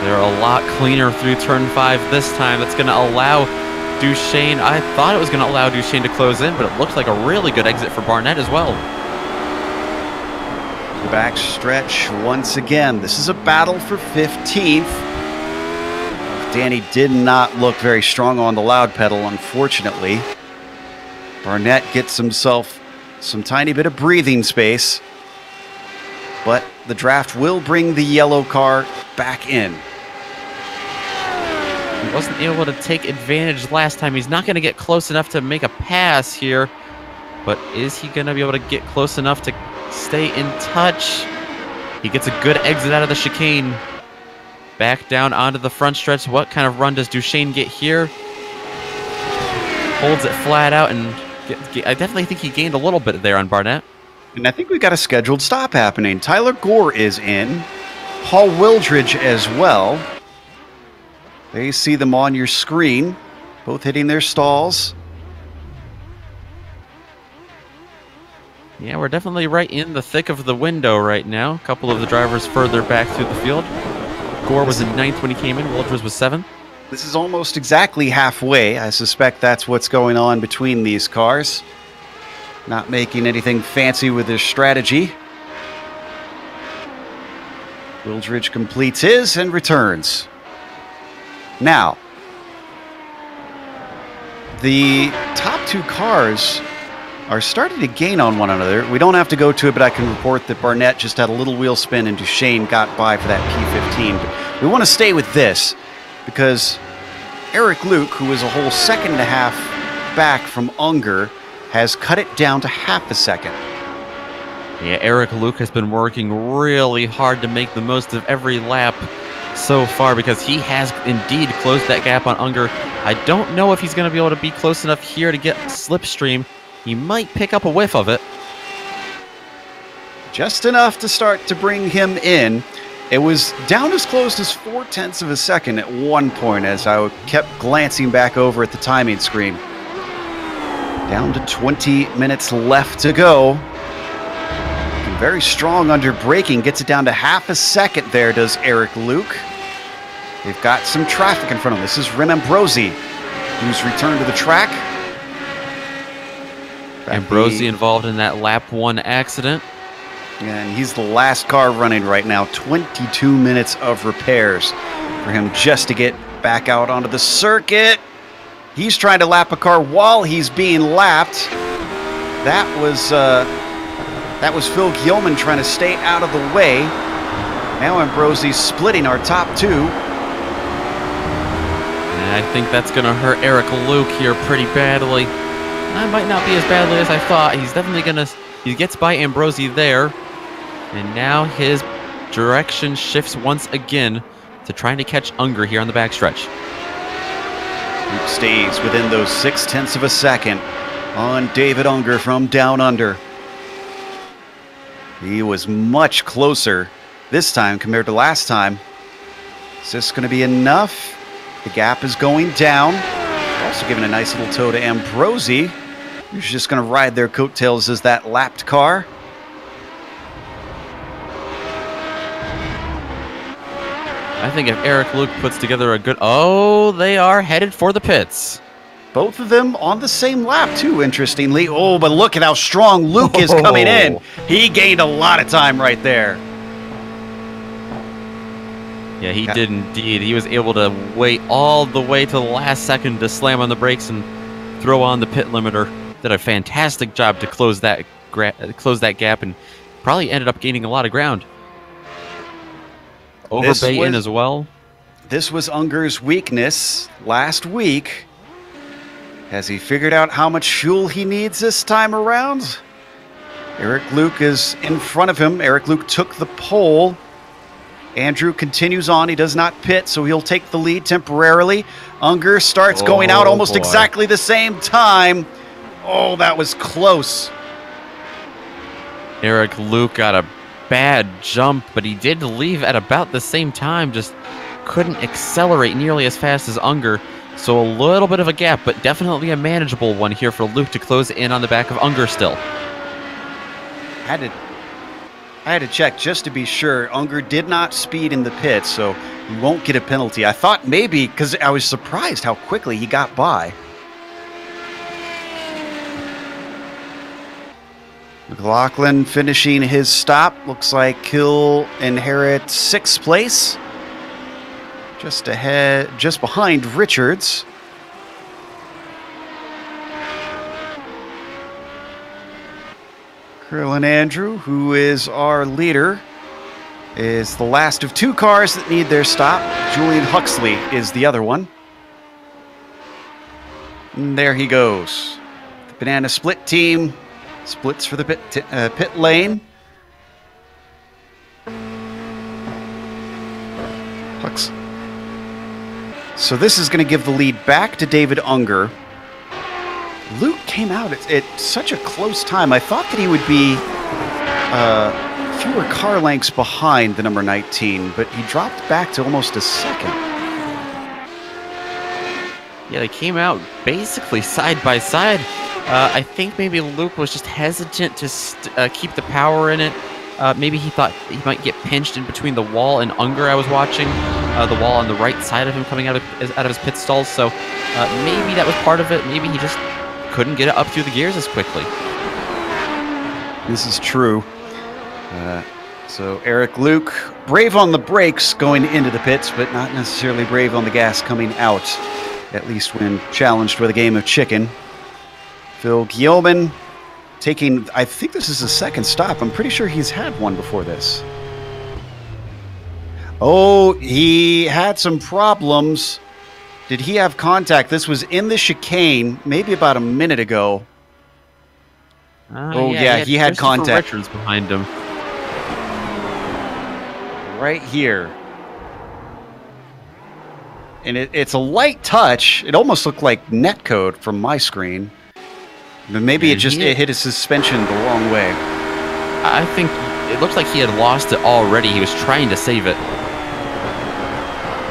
They're a lot cleaner through turn 5 this time. That's going to allow Duchesne. I thought it was going to allow Duchesne to close in, but it looks like a really good exit for Barnett as well. Back stretch once again. This is a battle for 15th. Danny did not look very strong on the loud pedal, unfortunately. Barnett gets himself some tiny bit of breathing space, but the draft will bring the yellow car back in. He wasn't able to take advantage last time. He's not going to get close enough to make a pass here, but is he going to be able to get close enough to stay in touch? He gets a good exit out of the chicane. Back down onto the front stretch. What kind of run does Duchesne get here? Holds it flat out, and I definitely think he gained a little bit there on Barnett. And I think we got a scheduled stop happening. Tyler Gore is in. Paul Wildridge as well. There you see them on your screen. Both hitting their stalls. Yeah, we're definitely right in the thick of the window right now. A couple of the drivers further back through the field. Gore was in 9th when he came in. Wildridge was 7th. This is almost exactly halfway. I suspect that's what's going on between these cars. Not making anything fancy with their strategy. Wildridge completes his and returns. Now, the top 2 cars are starting to gain on one another. We don't have to go to it, but I can report that Barnett just had a little wheel spin and Duchesne got by for that P15. But we want to stay with this because Eric Luke, who is a whole second and a half back from Unger, has cut it down to half a second. Yeah, Eric Luke has been working really hard to make the most of every lap so far because he has indeed closed that gap on Unger. I don't know if he's going to be able to be close enough here to get slipstream. He might pick up a whiff of it. Just enough to start to bring him in. It was down as close as 0.4 of a second at one point as I kept glancing back over at the timing screen. Down to 20 minutes left to go. Looking very strong under braking. Gets it down to half a second there, does Eric Luke. They've got some traffic in front of them. This is Rim Ambrosi, who's returned to the track. Ambrosi involved in that lap 1 accident. And he's the last car running right now. 22 minutes of repairs for him just to get back out onto the circuit. He's trying to lap a car while he's being lapped. That was Phil Gilman trying to stay out of the way. Now Ambrosie's splitting our top two. And I think that's going to hurt Eric Luke here pretty badly. That might not be as badly as I thought. He's definitely going to... He gets by Ambrosie there. And now his direction shifts once again to trying to catch Unger here on the backstretch. Luke stays within those 0.6 of a second on David Unger from Down Under. He was much closer this time compared to last time. Is this going to be enough? The gap is going down. Also giving a nice little tow to Ambrosie, who's just going to ride their coattails as that lapped car. I think if Eric Luke puts together a good... Oh, they are headed for the pits. Both of them on the same lap, too, interestingly. Oh, but look at how strong Luke is coming in. He gained a lot of time right there. Yeah, he did indeed. He was able to wait all the way to the last second to slam on the brakes and throw on the pit limiter. Did a fantastic job to close that gap and probably ended up gaining a lot of ground. Overbay in as well. This was Unger's weakness last week. Has he figured out how much fuel he needs this time around? Eric Luke is in front of him. Eric Luke took the pole. Andrew continues on. He does not pit, so he'll take the lead temporarily. Unger starts going out almost exactly the same time. Oh, that was close. Eric Luke got a bad jump, but he did leave at about the same time. Just couldn't accelerate nearly as fast as Unger. So a little bit of a gap, but definitely a manageable one here for Luke to close in on the back of Unger still. I had to check just to be sure. Unger did not speed in the pits, so he won't get a penalty. I thought maybe, because I was surprised how quickly he got by. McLaughlin finishing his stop. Looks like he'll inherit 6th place. Just ahead, just behind Richards. Curlin Andrew, who is our leader, is the last of 2 cars that need their stop. Julian Huxley is the other one. And there he goes. The Banana Split team splits for the pit lane. So this is going to give the lead back to David Unger. Luke came out at such a close time. I thought that he would be fewer car lengths behind the number 19, but he dropped back to almost a second. Yeah, they came out basically side by side. I think maybe Luke was just hesitant to keep the power in it. Maybe he thought he might get pinched in between the wall and Unger. I was watching the wall on the right side of him coming out of his pit stalls. So maybe that was part of it. Maybe he just couldn't get it up through the gears as quickly. This is true. So Eric Luke, brave on the brakes going into the pits, but not necessarily brave on the gas coming out, at least when challenged with a game of chicken. Phil Gilman taking, I think this is his 2nd stop. I'm pretty sure he's had one before this. Oh, he had some problems. Did he have contact? This was in the chicane, maybe about a minute ago. Yeah, he had contact. Richards behind him. Right here. And it's a light touch. It almost looked like netcode from my screen. But maybe it hit his suspension the wrong way. I think it looked like he had lost it already. He was trying to save it.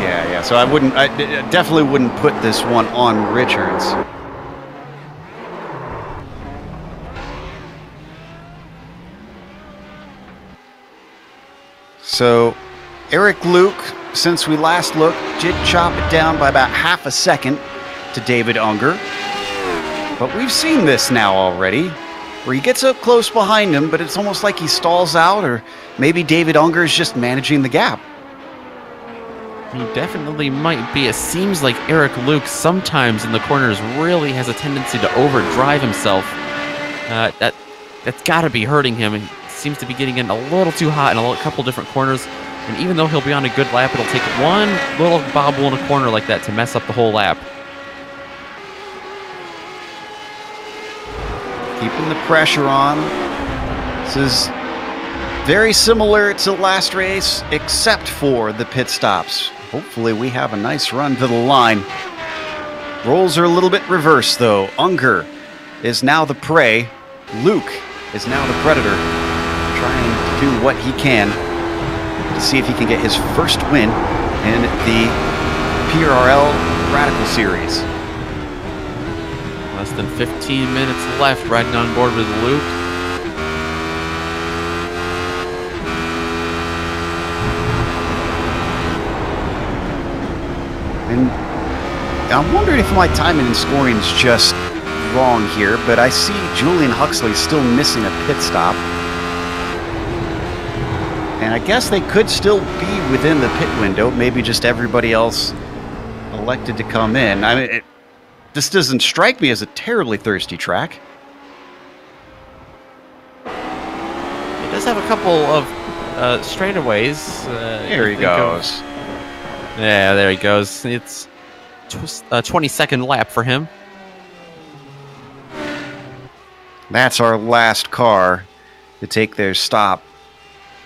Yeah. So I definitely wouldn't put this one on Richards. So Eric Luke, since we last looked, did chop it down by about half a second to David Unger. But we've seen this now already. where he gets up close behind him, but it's almost like he stalls out, or maybe David Unger is just managing the gap. He definitely might be. It seems like Eric Luke sometimes in the corners really has a tendency to overdrive himself. That's got to be hurting him. He seems to be getting in a little too hot in a couple different corners. And even though he'll be on a good lap, it'll take one little bobble in a corner like that to mess up the whole lap. Keeping the pressure on. This is very similar to last race, except for the pit stops. Hopefully we have a nice run to the line. Roles are a little bit reversed, though. Unger is now the prey. Luke is now the predator, trying to do what he can to see if he can get his first win in the PRL Radical Series. Less than 15 minutes left, riding on board with Luke. And I'm wondering if my timing and scoring is just wrong here, but I see Julian Huxley still missing a pit stop. And I guess they could still be within the pit window, maybe just everybody else elected to come in. I mean, this doesn't strike me as a terribly thirsty track. It does have a couple of straightaways. There he goes. Yeah, there he goes. It's a 22nd lap for him. That's our last car to take their stop.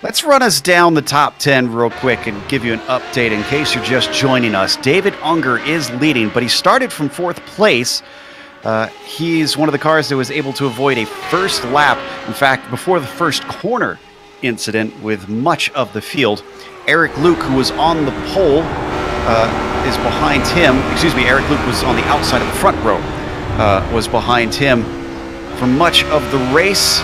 Let's run us down the top 10 real quick and give you an update in case you're just joining us. David Unger is leading, but he started from 4th place. He's one of the cars that was able to avoid a first lap. In fact, before the first corner incident with much of the field. Eric Luke, who was on the pole, is behind him. Excuse me, Eric Luke was on the outside of the front row, was behind him for much of the race.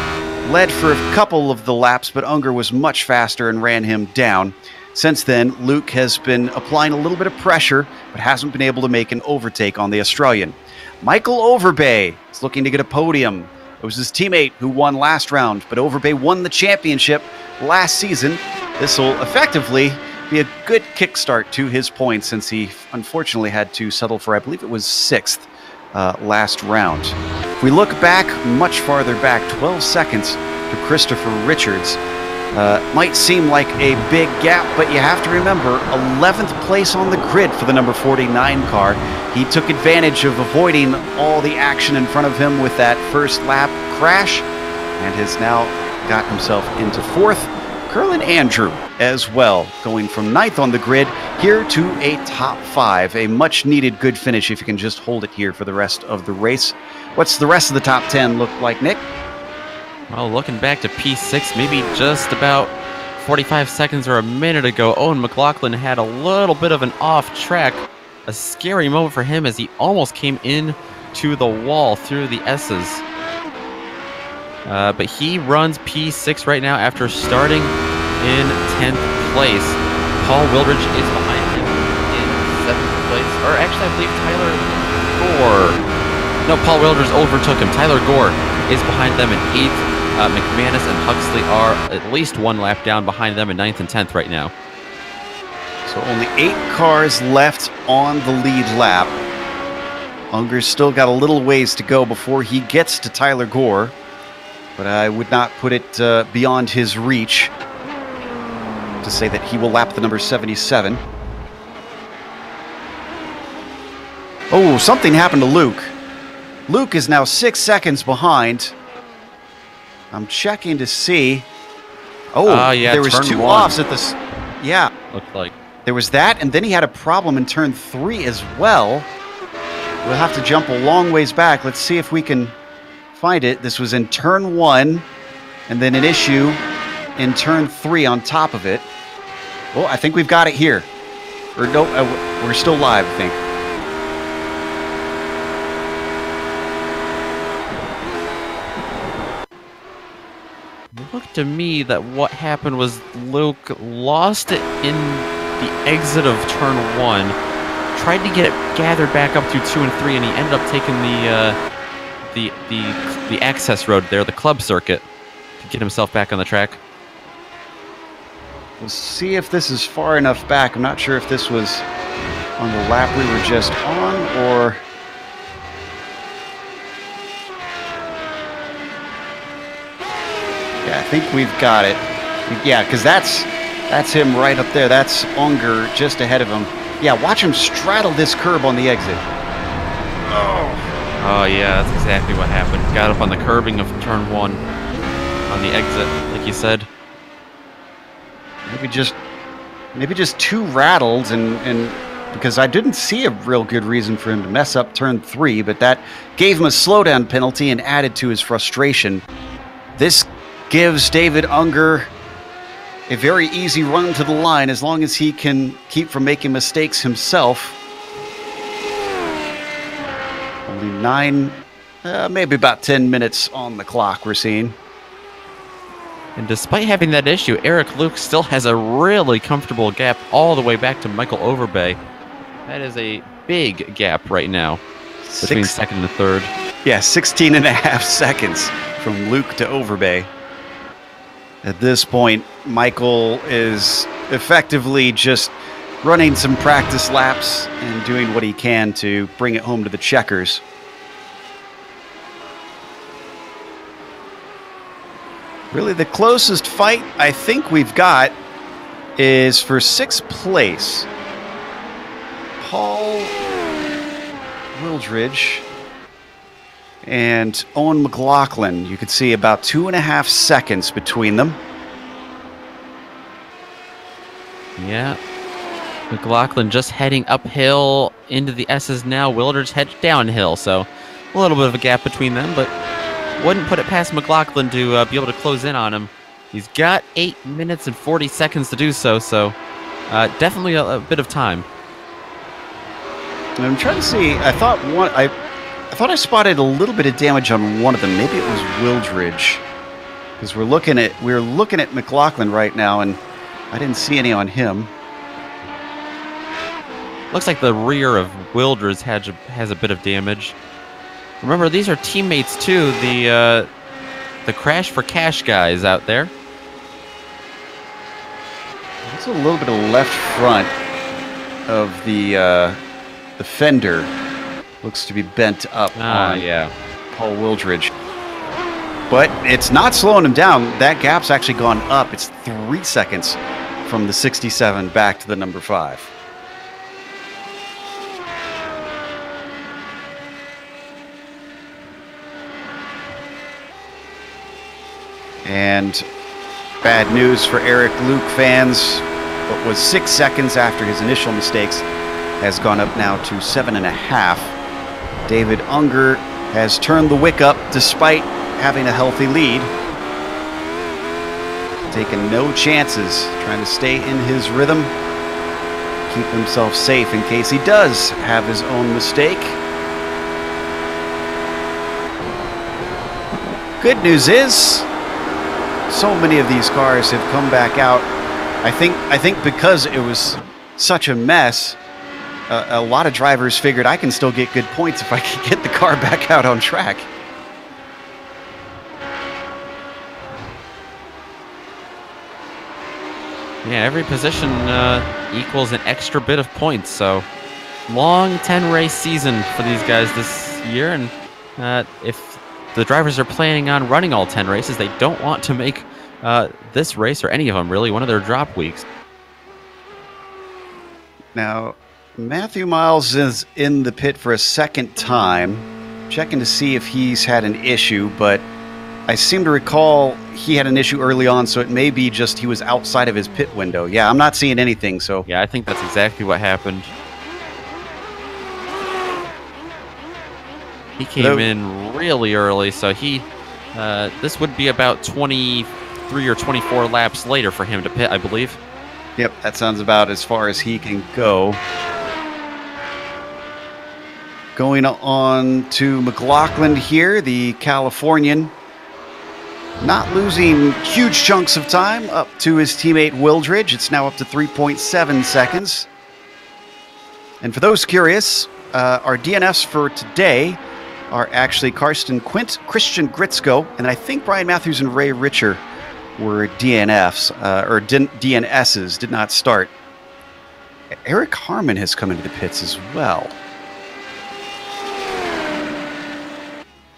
Led for a couple of the laps, but Unger was much faster and ran him down. Since then, Luke has been applying a little bit of pressure, but hasn't been able to make an overtake on the Australian. Michael Overbay is looking to get a podium. It was his teammate who won last round, but Overbay won the championship last season. This will effectively be a good kickstart to his points, since he unfortunately had to settle for, I believe it was 6th last round. If we look back, much farther back, 12 seconds to Christopher Richards. Might seem like a big gap, but you have to remember, 11th place on the grid for the number 49 car. He took advantage of avoiding all the action in front of him with that first lap crash, and has now got himself into 4th. Curlin Andrew as well, going from 9th on the grid here to a top 5. A much needed good finish if you can just hold it here for the rest of the race. What's the rest of the top 10 look like, Nick? Well, looking back to P6, maybe just about 45 seconds or a minute ago, Owen McLaughlin had a little bit of an off track. A scary moment for him as he almost came in to the wall through the S's. But he runs P6 right now after starting in 10th place. Paul Wildridge is behind him in 7th place. Or actually, I believe Tyler Gore. No, Paul Wildridge overtook him. Tyler Gore is behind them in 8th. McManus and Huxley are at least one lap down behind them in 9th and 10th right now. So only 8 cars left on the lead lap. Unger's still got a little ways to go before he gets to Tyler Gore, but I would not put it beyond his reach to say that he will lap the number 77. Oh, something happened to Luke. Luke is now 6 seconds behind. I'm checking to see. Oh, yeah, there was 2 offs at this. Yeah. Looked like. There was that, and then he had a problem in turn 3 as well. We'll have to jump a long ways back. Let's see if we can find it. This was in turn 1, and then an issue in turn 3 on top of it. Well, I think we've got it here. Or no, we're still live, I think. It looked to me that what happened was Luke lost it in the exit of turn 1, tried to get it gathered back up to 2 and 3, and he ended up taking the access road there, the club circuit, to get himself back on the track. We'll see if this is far enough back. I'm not sure if this was on the lap we were just on, or... Yeah, I think we've got it. Yeah, because that's him right up there. That's Unger just ahead of him. Yeah, watch him straddle this curb on the exit. Oh yeah, that's exactly what happened. Got up on the curbing of turn 1 on the exit, like you said. Maybe just too rattled, and because I didn't see a real good reason for him to mess up turn 3, but that gave him a slowdown penalty and added to his frustration. This gives David Unger a very easy run to the line as long as he can keep from making mistakes himself. Only 9, maybe about 10 minutes on the clock we're seeing. And despite having that issue, Eric Luke still has a really comfortable gap all the way back to Michael Overbay. That is a big gap right now between second and third. Yeah, 16 and a half seconds from Luke to Overbay. At this point, Michael is effectively just running some practice laps and doing what he can to bring it home to the checkers. Really, the closest fight I think we've got is for 6th place. Paul Wildridge and Owen McLaughlin. You could see about 2.5 seconds between them. Yeah. McLaughlin just heading uphill into the S's now. Wildridge heads downhill, so a little bit of a gap between them, but wouldn't put it past McLaughlin to be able to close in on him. He's got 8 minutes and 40 seconds to do so, so definitely a bit of time. I'm trying to see. I thought I spotted a little bit of damage on one of them. Maybe it was Wildridge, because we're looking at McLaughlin right now, and I didn't see any on him. Looks like the rear of Wildridge has a bit of damage. Remember, these are teammates too. The Crash for Cash guys out there. There's a little bit of left front of the fender. Looks to be bent up on Paul Wildridge. But it's not slowing him down. That gap's actually gone up. It's 3 seconds from the 67 back to the number 5. And bad news for Eric Luke fans. What was 6 seconds after his initial mistakes has gone up now to 7.5. David Unger has turned the wick up despite having a healthy lead. Taking no chances, trying to stay in his rhythm, keep himself safe in case he does have his own mistake. Good news is, so many of these cars have come back out. I think because it was such a mess, a lot of drivers figured I can still get good points if I can get the car back out on track. Yeah, every position equals an extra bit of points, so long 10-race season for these guys this year, and if the drivers are planning on running all 10 races, they don't want to make this race, or any of them really, one of their drop weeks. Now, Matthew Miles is in the pit for a second time, checking to see if he's had an issue, but I seem to recall he had an issue early on, so it may be just he was outside of his pit window. Yeah, I'm not seeing anything, so... Yeah, I think that's exactly what happened. He came in really early, so he... this would be about 23 or 24 laps later for him to pit, I believe. Yep, that sounds about as far as he can go. Going on to McLaughlin here, the Californian. Not losing huge chunks of time up to his teammate Wildridge. It's now up to 3.7 seconds. And for those curious, our DNFs for today, are actually Karsten Quint, Christian Gritzko, and I think Brian Matthews and Ray Richer were DNFs, or DNSs, did not start. Eric Harmon has come into the pits as well.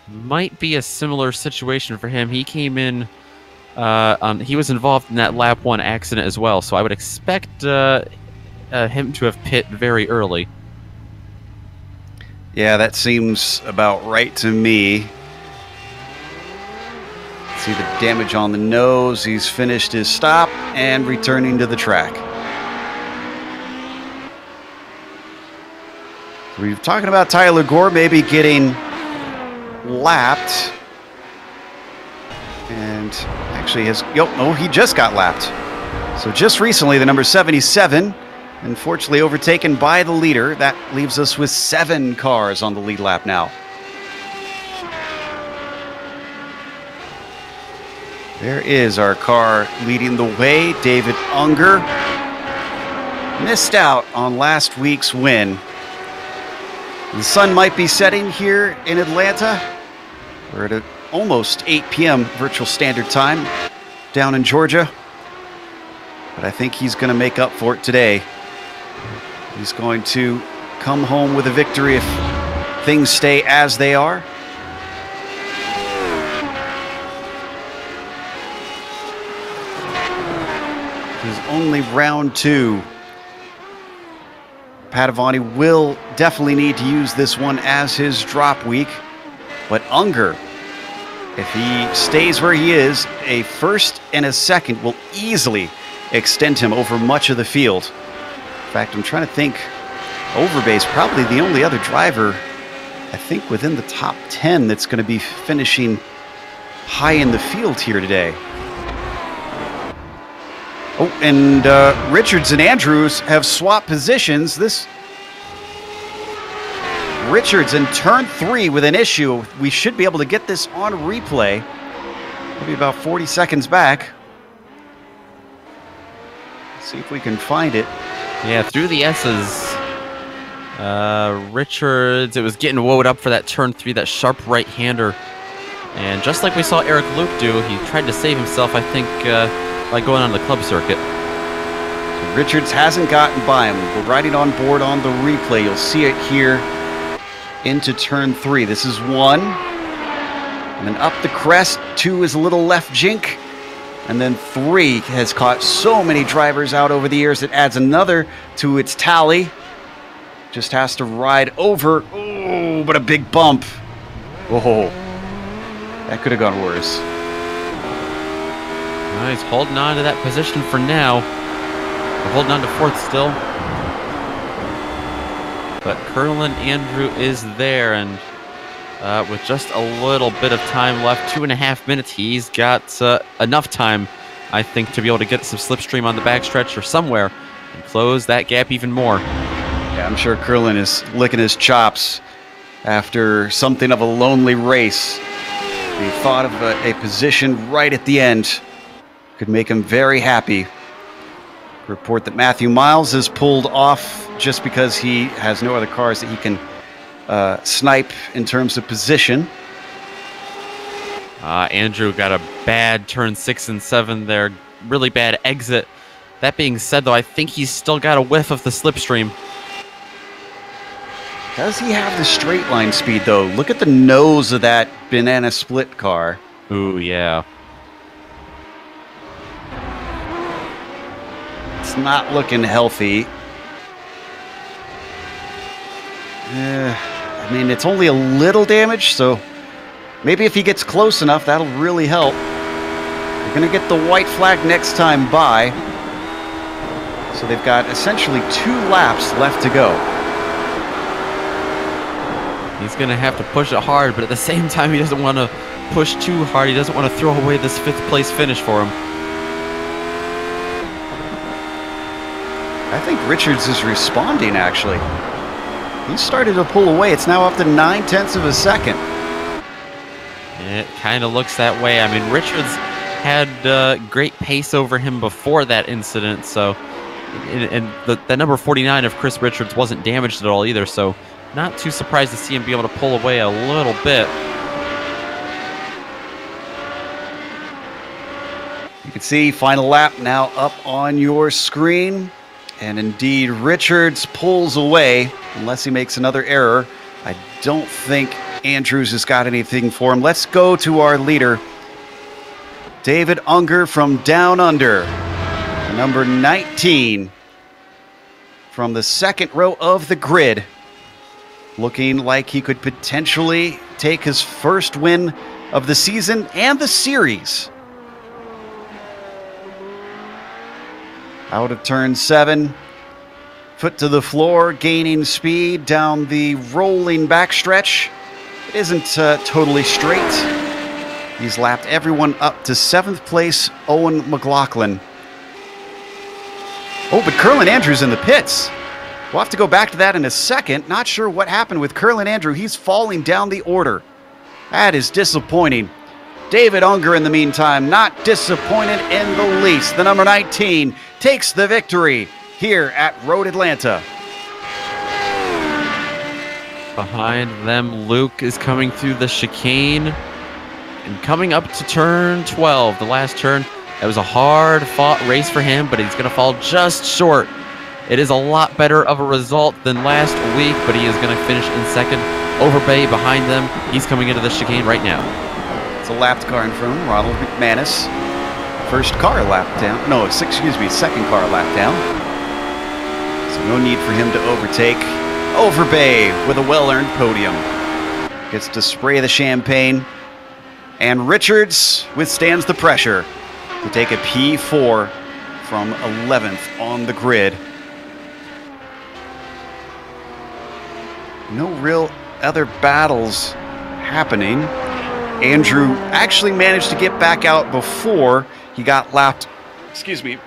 Might be a similar situation for him. He came in, he was involved in that lap 1 accident as well, so I would expect him to have pit very early. Yeah, that seems about right to me. See the damage on the nose. He's finished his stop and returning to the track. We're talking about Tyler Gore maybe getting lapped. And actually he just got lapped. So just recently, the number 77, unfortunately overtaken by the leader. That leaves us with 7 cars on the lead lap now. There is our car leading the way. David Unger missed out on last week's win. The sun might be setting here in Atlanta. We're at almost 8 p.m. virtual standard time down in Georgia. But I think he's going to make up for it today. He's going to come home with a victory if things stay as they are. This is only round 2. Padovani will definitely need to use this one as his drop week. But Unger, if he stays where he is, a first and a second will easily extend him over much of the field. In fact, I'm trying to think, Overbay's probably the only other driver, I think, within the top 10 that's going to be finishing high in the field here today. Oh, and Richards and Andrews have swapped positions. Richards in turn 3 with an issue. We should be able to get this on replay. Maybe about 40 seconds back. Let's see if we can find it. Yeah, through the S's. Richards, it was getting woed up for that turn 3, that sharp right-hander. And just like we saw Eric Luke do, he tried to save himself, I think, by going on the club circuit. So Richards hasn't gotten by him. We're riding on board on the replay. You'll see it here into turn 3. This is 1. And then up the crest, 2 is a little left jink. And then 3 has caught so many drivers out over the years, it adds another to its tally. Just has to ride over. Oh, but a big bump. Whoa. That could have gone worse. He's holding on to that position for now. We're holding on to 4th still. But Curlin Andrew is there, and with just a little bit of time left, 2.5 minutes, he's got enough time, I think, to be able to get some slipstream on the backstretch or somewhere and close that gap even more. Yeah, I'm sure Curlin is licking his chops after something of a lonely race. The thought of a position right at the end could make him very happy. Report that Matthew Miles is pulled off just because he has no other cars that he can snipe in terms of position. Andrew got a bad turn 6 and 7 there. Really bad exit. That being said, though, I think he's still got a whiff of the slipstream. Does he have the straight line speed, though? Look at the nose of that banana split car. Ooh, yeah. It's not looking healthy. I mean, it's only a little damage, so maybe if he gets close enough, that'll really help. We're going to get the white flag next time by. So they've got essentially 2 laps left to go. He's going to have to push it hard, but at the same time, he doesn't want to push too hard. He doesn't want to throw away this 5th place finish for him. I think Richards is responding, actually. He started to pull away. It's now up to 9/10 of a second. It kind of looks that way. I mean, Richards had great pace over him before that incident, so and the number 49 of Chris Richards wasn't damaged at all either, so Not too surprised to see him be able to pull away a little bit. You can see final lap now up on your screen. And indeed, Richards pulls away unless he makes another error. I don't think Andrews has got anything for him. Let's go to our leader, David Unger from Down Under, number 19 from the second row of the grid, looking like he could potentially take his first win of the season and the series. Out of turn 7, foot to the floor, gaining speed down the rolling backstretch. It isn't totally straight. He's lapped everyone up to 7th place, Owen McLaughlin. Oh, but Curlin Andrews in the pits. We'll have to go back to that in a second. Not sure what happened with Curlin Andrew. He's falling down the order. That is disappointing. David Unger, in the meantime, not disappointed in the least. The number 19 takes the victory here at Road Atlanta. Behind them, Luke is coming through the chicane and coming up to turn 12, the last turn. It was a hard-fought race for him, but he's going to fall just short. It is a lot better of a result than last week, but he is going to finish in second. Overbay behind them. He's coming into the chicane right now. It's a lapped car in front of him, Ronald McManus. First car lap down. No, excuse me, second car lap down. So no need for him to overtake. Overbay with a well-earned podium. Gets to spray the champagne. And Richards withstands the pressure to take a P4 from 11th on the grid. No real other battles happening. Andrew actually managed to get back out before he got lapped,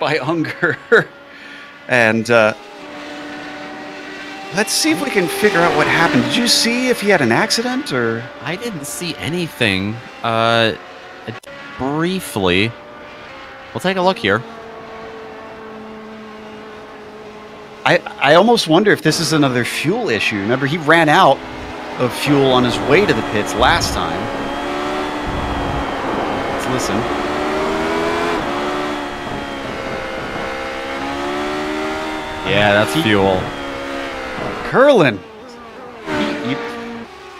by Unger. And let's see if we can figure out what happened. Did you see if he had an accident or? I didn't see anything. Briefly. We'll take a look here. I almost wonder if this is another fuel issue. Remember, he ran out of fuel on his way to the pits last time. Let's listen. Yeah, that's fuel. Curlin.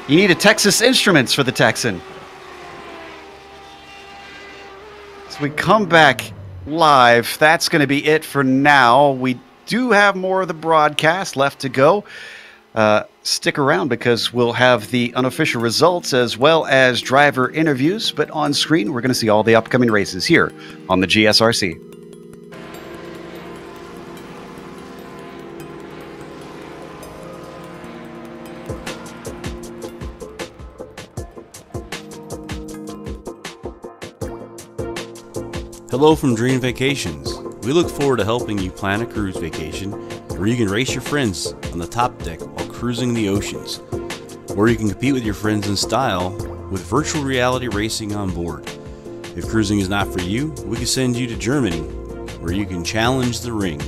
You need a Texas Instruments for the Texan. So we come back live. That's going to be it for now. We do have more of the broadcast left to go. Stick around because we'll have the unofficial results as well as driver interviews. But on screen, we're going to see all the upcoming races here on the GSRC. Hello from Dream Vacations. We look forward to helping you plan a cruise vacation where you can race your friends on the top deck while cruising the oceans, or you can compete with your friends in style with virtual reality racing on board. If cruising is not for you, we can send you to Germany where you can challenge the ring,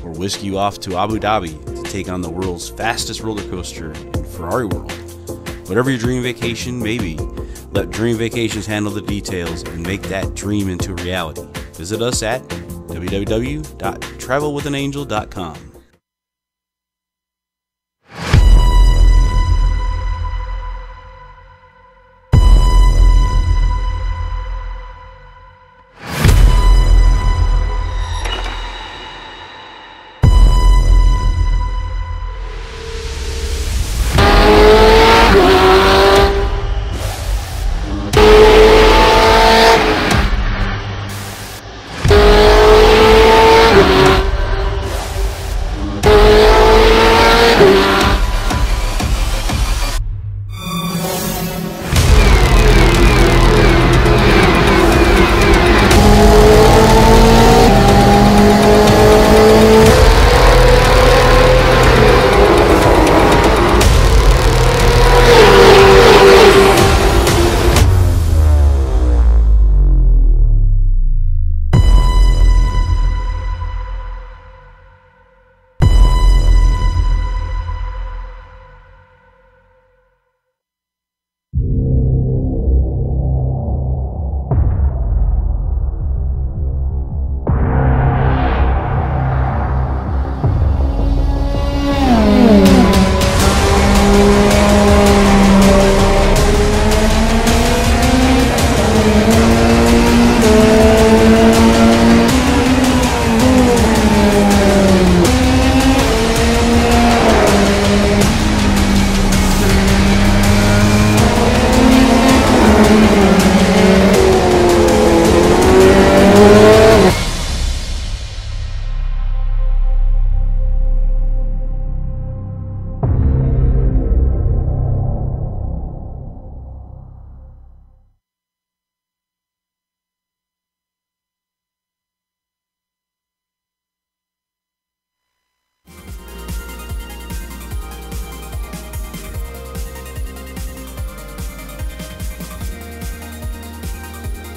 or whisk you off to Abu Dhabi to take on the world's fastest roller coaster in Ferrari World. Whatever your dream vacation may be, let Dream Vacations handle the details and make that dream into reality. Visit us at www.travelwithanangel.com.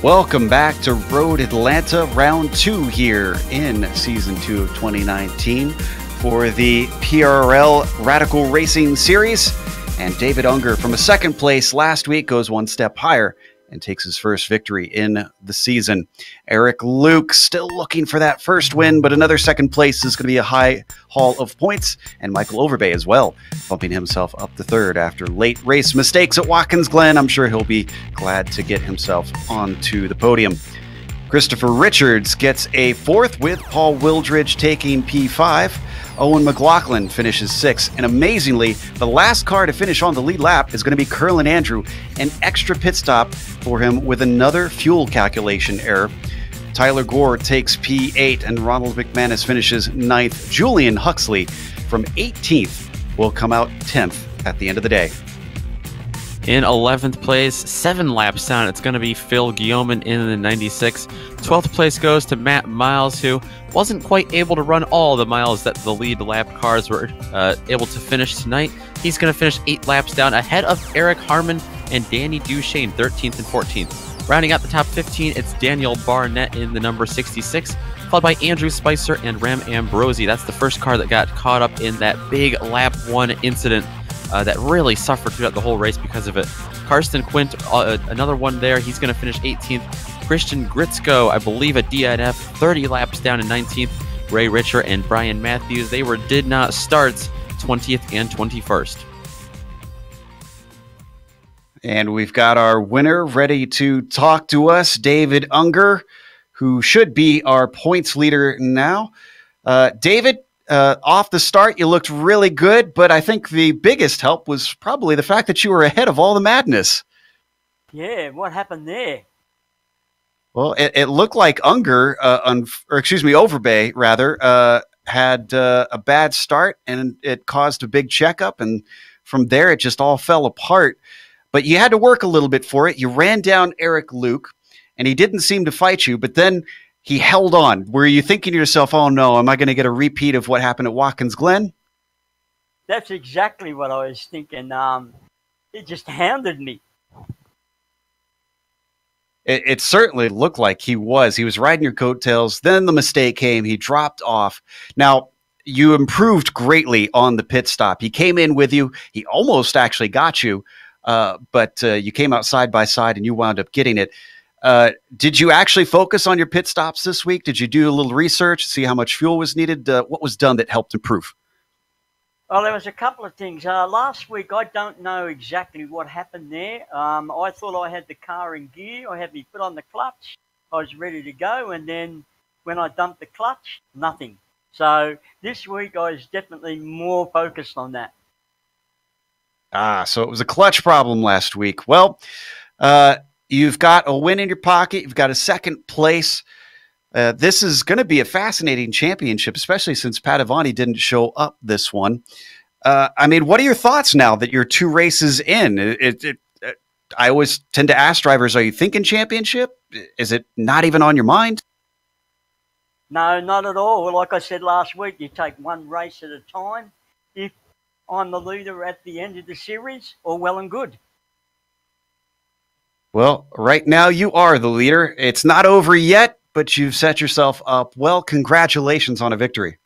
Welcome back to Road Atlanta, round 2 here in season 2 of 2019 for the PRL Radical Racing Series. And David Unger from a second place last week goes one step higher and takes his first victory in the season. Eric Luke still looking for that first win, but another second place is going to be a high haul of points. And Michael Overbay as well, bumping himself up to third after late race mistakes at Watkins Glen. I'm sure he'll be glad to get himself onto the podium. Christopher Richards gets a fourth with Paul Wildridge taking P5. Owen McLaughlin finishes 6th, and amazingly, the last car to finish on the lead lap is going to be Curlin Andrew, an extra pit stop for him with another fuel calculation error. Tyler Gore takes P8, and Ronald McManus finishes 9th. Julian Huxley from 18th will come out 10th at the end of the day. In 11th place, 7 laps down, it's going to be Phil Guillaumin in the 96. 12th place goes to Matt Miles, who wasn't quite able to run all the miles that the lead lap cars were able to finish tonight. He's going to finish 8 laps down ahead of Eric Harmon and Danny Duchesne, 13th and 14th. Rounding out the top 15, it's Daniel Barnett in the number 66, followed by Andrew Spicer and Ram Ambrosi. That's the first car that got caught up in that big lap 1 incident that really suffered throughout the whole race because of it. Karsten Quint, another one there. He's going to finish 18th. Christian Gritzko, I believe, a DNF, 30 laps down in 19th. Ray Richer and Brian Matthews, they did not start 20th and 21st. And we've got our winner ready to talk to us, David Unger, who should be our points leader now. David, off the start, you looked really good, but I think the biggest help was probably the fact that you were ahead of all the madness. Yeah, what happened there? Well, it looked like Unger, Overbay, rather, had a bad start, and it caused a big checkup, and from there, it just all fell apart. But you had to work a little bit for it. You ran down Eric Luke, and he didn't seem to fight you, but then he held on. Were you thinking to yourself, oh no, am I going to get a repeat of what happened at Watkins Glen? That's exactly what I was thinking. It just hounded me. It certainly looked like he was. He was riding your coattails. Then the mistake came. He dropped off. Now, you improved greatly on the pit stop. He came in with you. He almost actually got you, but you came out side by side and you wound up getting it. Did you actually focus on your pit stops this week? Did you do a little research, see how much fuel was needed? What was done that helped improve? Well, there was a couple of things. Last week, I don't know exactly what happened there. I thought I had the car in gear. I had me put on the clutch. I was ready to go. And then when I dumped the clutch, nothing. So this week, I was definitely more focused on that. So it was a clutch problem last week. Well, you've got a win in your pocket. You've got a second place. This is going to be a fascinating championship, especially since Padavani didn't show up this one. I mean, what are your thoughts now that you're 2 races in? I always tend to ask drivers, are you thinking championship? Is it not even on your mind? No, not at all. Like I said last week, you take one race at a time. If I'm the leader at the end of the series, all well and good. Well, right now you are the leader. It's not over yet, but you've set yourself up well. Congratulations on a victory.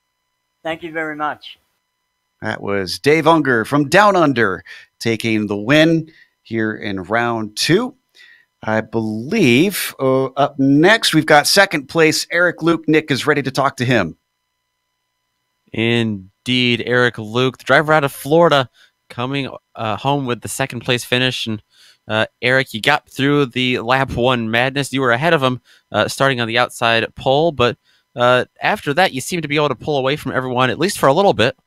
Thank you very much. That was Dave Unger from Down Under taking the win here in round 2. I believe up next we've got second place Eric Luke. Nick is ready to talk to him. Indeed, Eric Luke, the driver out of Florida, coming home with the second place finish. And Eric, you got through the lap 1 madness. You were ahead of him starting on the outside pole, but after that, you seemed to be able to pull away from everyone, at least for a little bit.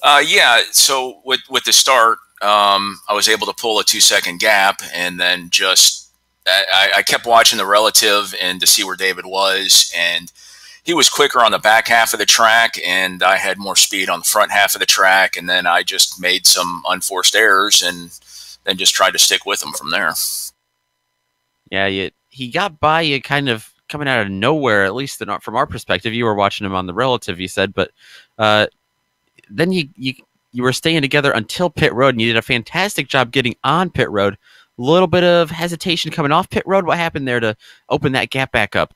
Yeah, so with the start, I was able to pull a 2-second gap, and then just I kept watching the relative and to see where David was, and he was quicker on the back half of the track, and I had more speed on the front half of the track, and then I just made some unforced errors and then just tried to stick with him from there. Yeah, he got by you kind of coming out of nowhere, at least from our perspective. You were watching him on the relative, you said, but then you were staying together until pit road, and you did a fantastic job getting on pit road. little bit of hesitation coming off pit road. What happened there to open that gap back up?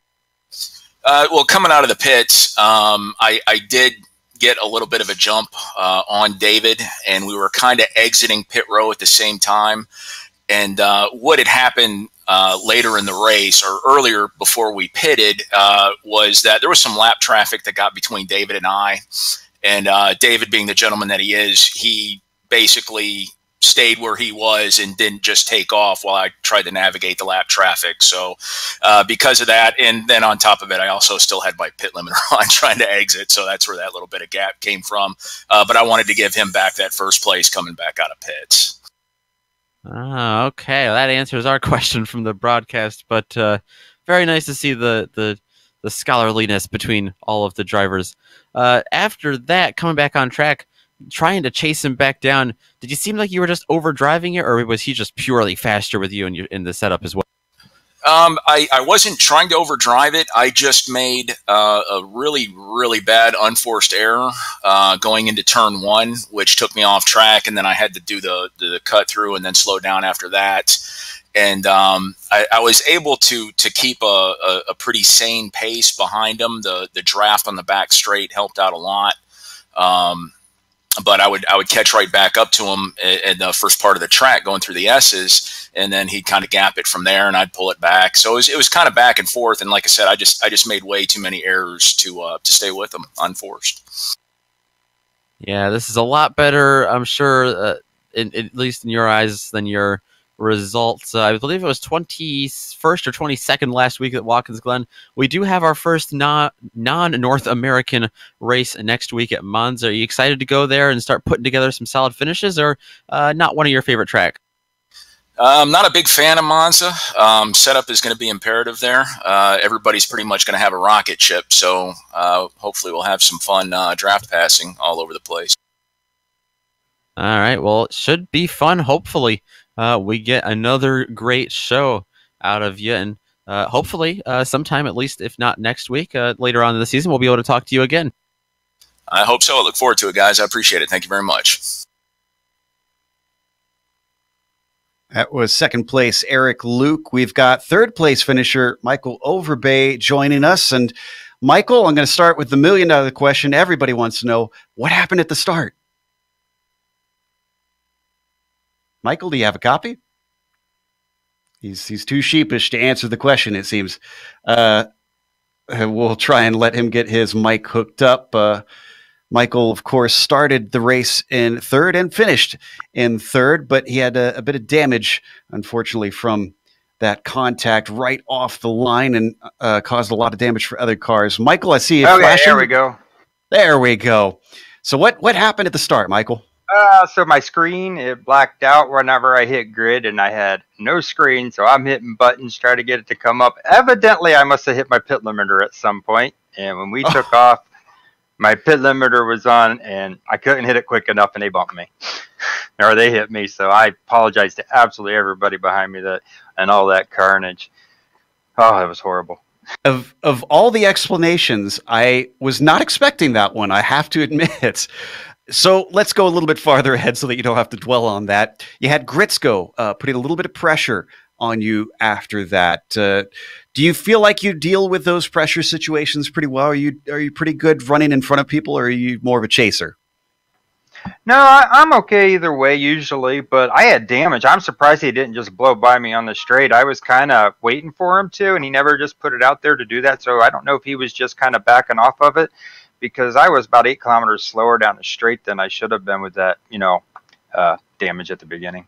Well, coming out of the pits, I did get a little bit of a jump on David, and we were kind of exiting pit row at the same time. And what had happened later in the race, or earlier before we pitted, was that there was some lap traffic that got between David and I. And David, being the gentleman that he is, he basically stayed where he was and didn't just take off while I tried to navigate the lap traffic. So because of that, and then on top of it, I also still had my pit limiter on trying to exit. So that's where that little bit of gap came from. But I wanted to give him back that first place coming back out of pits. Okay. Well, that answers our question from the broadcast, but very nice to see the scholarliness between all of the drivers. After that, coming back on track, trying to chase him back down, did you seem like you were just overdriving it, or was he just purely faster with you in the setup as well? I wasn't trying to overdrive it. I just made a really, really bad unforced error going into turn 1, which took me off track, and then I had to do the cut through and then slow down after that. And I was able to keep a pretty sane pace behind him. The draft on the back straight helped out a lot. But I would catch right back up to him in the first part of the track going through the S's, and then he'd kind of gap it from there, and I'd pull it back. So it was kind of back and forth. And like I said, I just made way too many errors to stay with him unforced. Yeah, this is a lot better, I'm sure, at least in your eyes, than your results. I believe it was 21st or 22nd last week at Watkins Glen. We do have our first non-North American race next week at Monza. Are you excited to go there and start putting together some solid finishes, or not one of your favorite tracks? I'm not a big fan of Monza. Setup is going to be imperative there. Everybody's pretty much going to have a rocket ship, so hopefully we'll have some fun draft passing all over the place. All right, well, it should be fun, hopefully. We get another great show out of you, and hopefully sometime, at least if not next week, later on in the season, we'll be able to talk to you again. I hope so. I look forward to it, guys. I appreciate it. Thank you very much. That was second place Eric Luke. We've got third place finisher Michael Overbay joining us. And Michael, I'm going to start with the $1 million question. Everybody wants to know, what happened at the start? Michael, do you have a copy? He's too sheepish to answer the question, it seems. We'll try and let him get his mic hooked up. Michael, of course, started the race in third and finished in third, but he had a bit of damage, unfortunately, from that contact right off the line, and caused a lot of damage for other cars. Michael, I see you flashing. There we go. There we go. So what happened at the start, Michael? So my screen, it blacked out whenever I hit grid, and I had no screen, so I'm hitting buttons, trying to get it to come up. Evidently, I must have hit my pit limiter at some point, and when we took off, my pit limiter was on, and I couldn't hit it quick enough, and they bumped me. Or they hit me, so I apologize to absolutely everybody behind me and all that carnage. Oh, it was horrible. Of all the explanations, I was not expecting that one, I have to admit. So let's go a little bit farther ahead so that you don't have to dwell on that. You had Gritzko putting a little bit of pressure on you after that. Do you feel like you deal with those pressure situations pretty well? Are you pretty good running in front of people, or are you more of a chaser? No, I'm okay either way usually, but I had damage. I'm surprised he didn't just blow by me on the straight. I was kind of waiting for him to, and he never just put it out there to do that. So I don't know if he was just kind of backing off of it, because I was about 8 kilometers slower down the straight than I should have been with that, damage at the beginning.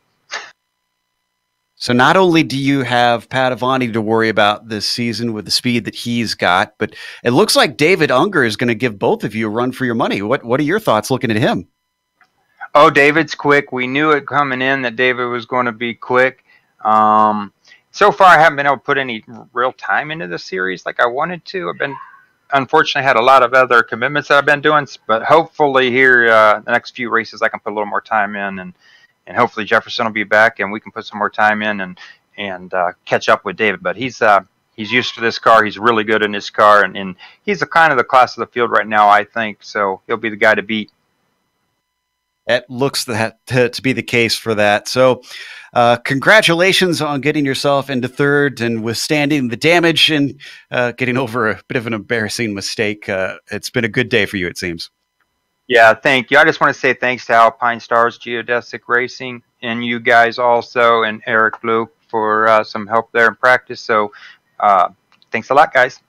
So not only do you have Padavani to worry about this season with the speed that he's got, but it looks like David Unger is going to give both of you a run for your money. What are your thoughts looking at him? Oh, David's quick. We knew it coming in that David was going to be quick. So far, I haven't been able to put any real time into the series like I wanted to. Unfortunately, had a lot of other commitments that I've been doing, but hopefully here, the next few races, I can put a little more time in, and hopefully Jefferson will be back and we can put some more time in and catch up with David. But he's used to this car. He's really good in this car, and he's the kind of the class of the field right now, I think. So he'll be the guy to beat. It looks to be the case for that. So congratulations on getting yourself into third and withstanding the damage and getting over a bit of an embarrassing mistake. It's been a good day for you, it seems. Yeah, thank you. I just want to say thanks to Alpine Stars Geodesic Racing and you guys also, and Eric Luke for some help there in practice. So thanks a lot, guys.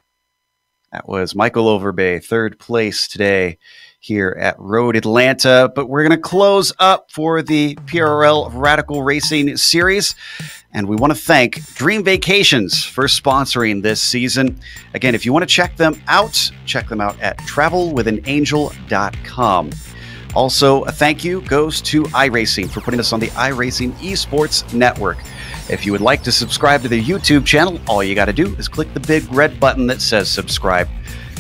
That was Michael Overbay, third place today here at Road Atlanta. But we're going to close up for the PRL Radical Racing Series. And we want to thank Dream Vacations for sponsoring this season. Again, if you want to check them out at travelwithanangel.com. Also, a thank you goes to iRacing for putting us on the iRacing Esports Network. If you would like to subscribe to their YouTube channel, all you got to do is click the big red button that says subscribe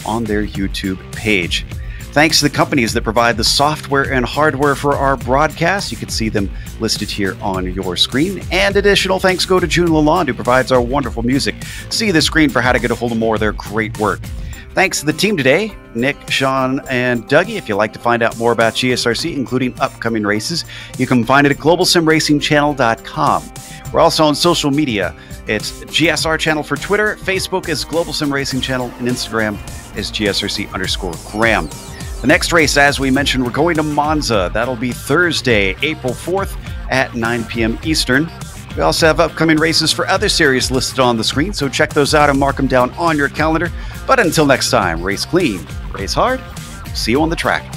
on their YouTube page. Thanks to the companies that provide the software and hardware for our broadcast. You can see them listed here on your screen. And additional thanks go to June Lalonde, who provides our wonderful music. See the screen for how to get a hold of more of their great work. Thanks to the team today, Nick, Sean, and Dougie. If you'd like to find out more about GSRC, including upcoming races, you can find it at globalsimracingchannel.com. We're also on social media. It's GSR Channel for Twitter, Facebook is Global Sim Racing Channel, and Instagram is GSRC_Graham. The next race, as we mentioned, we're going to Monza. That'll be Thursday, April 4th at 9 p.m. Eastern. We also have upcoming races for other series listed on the screen, so check those out and mark them down on your calendar. But until next time, race clean, race hard. See you on the track.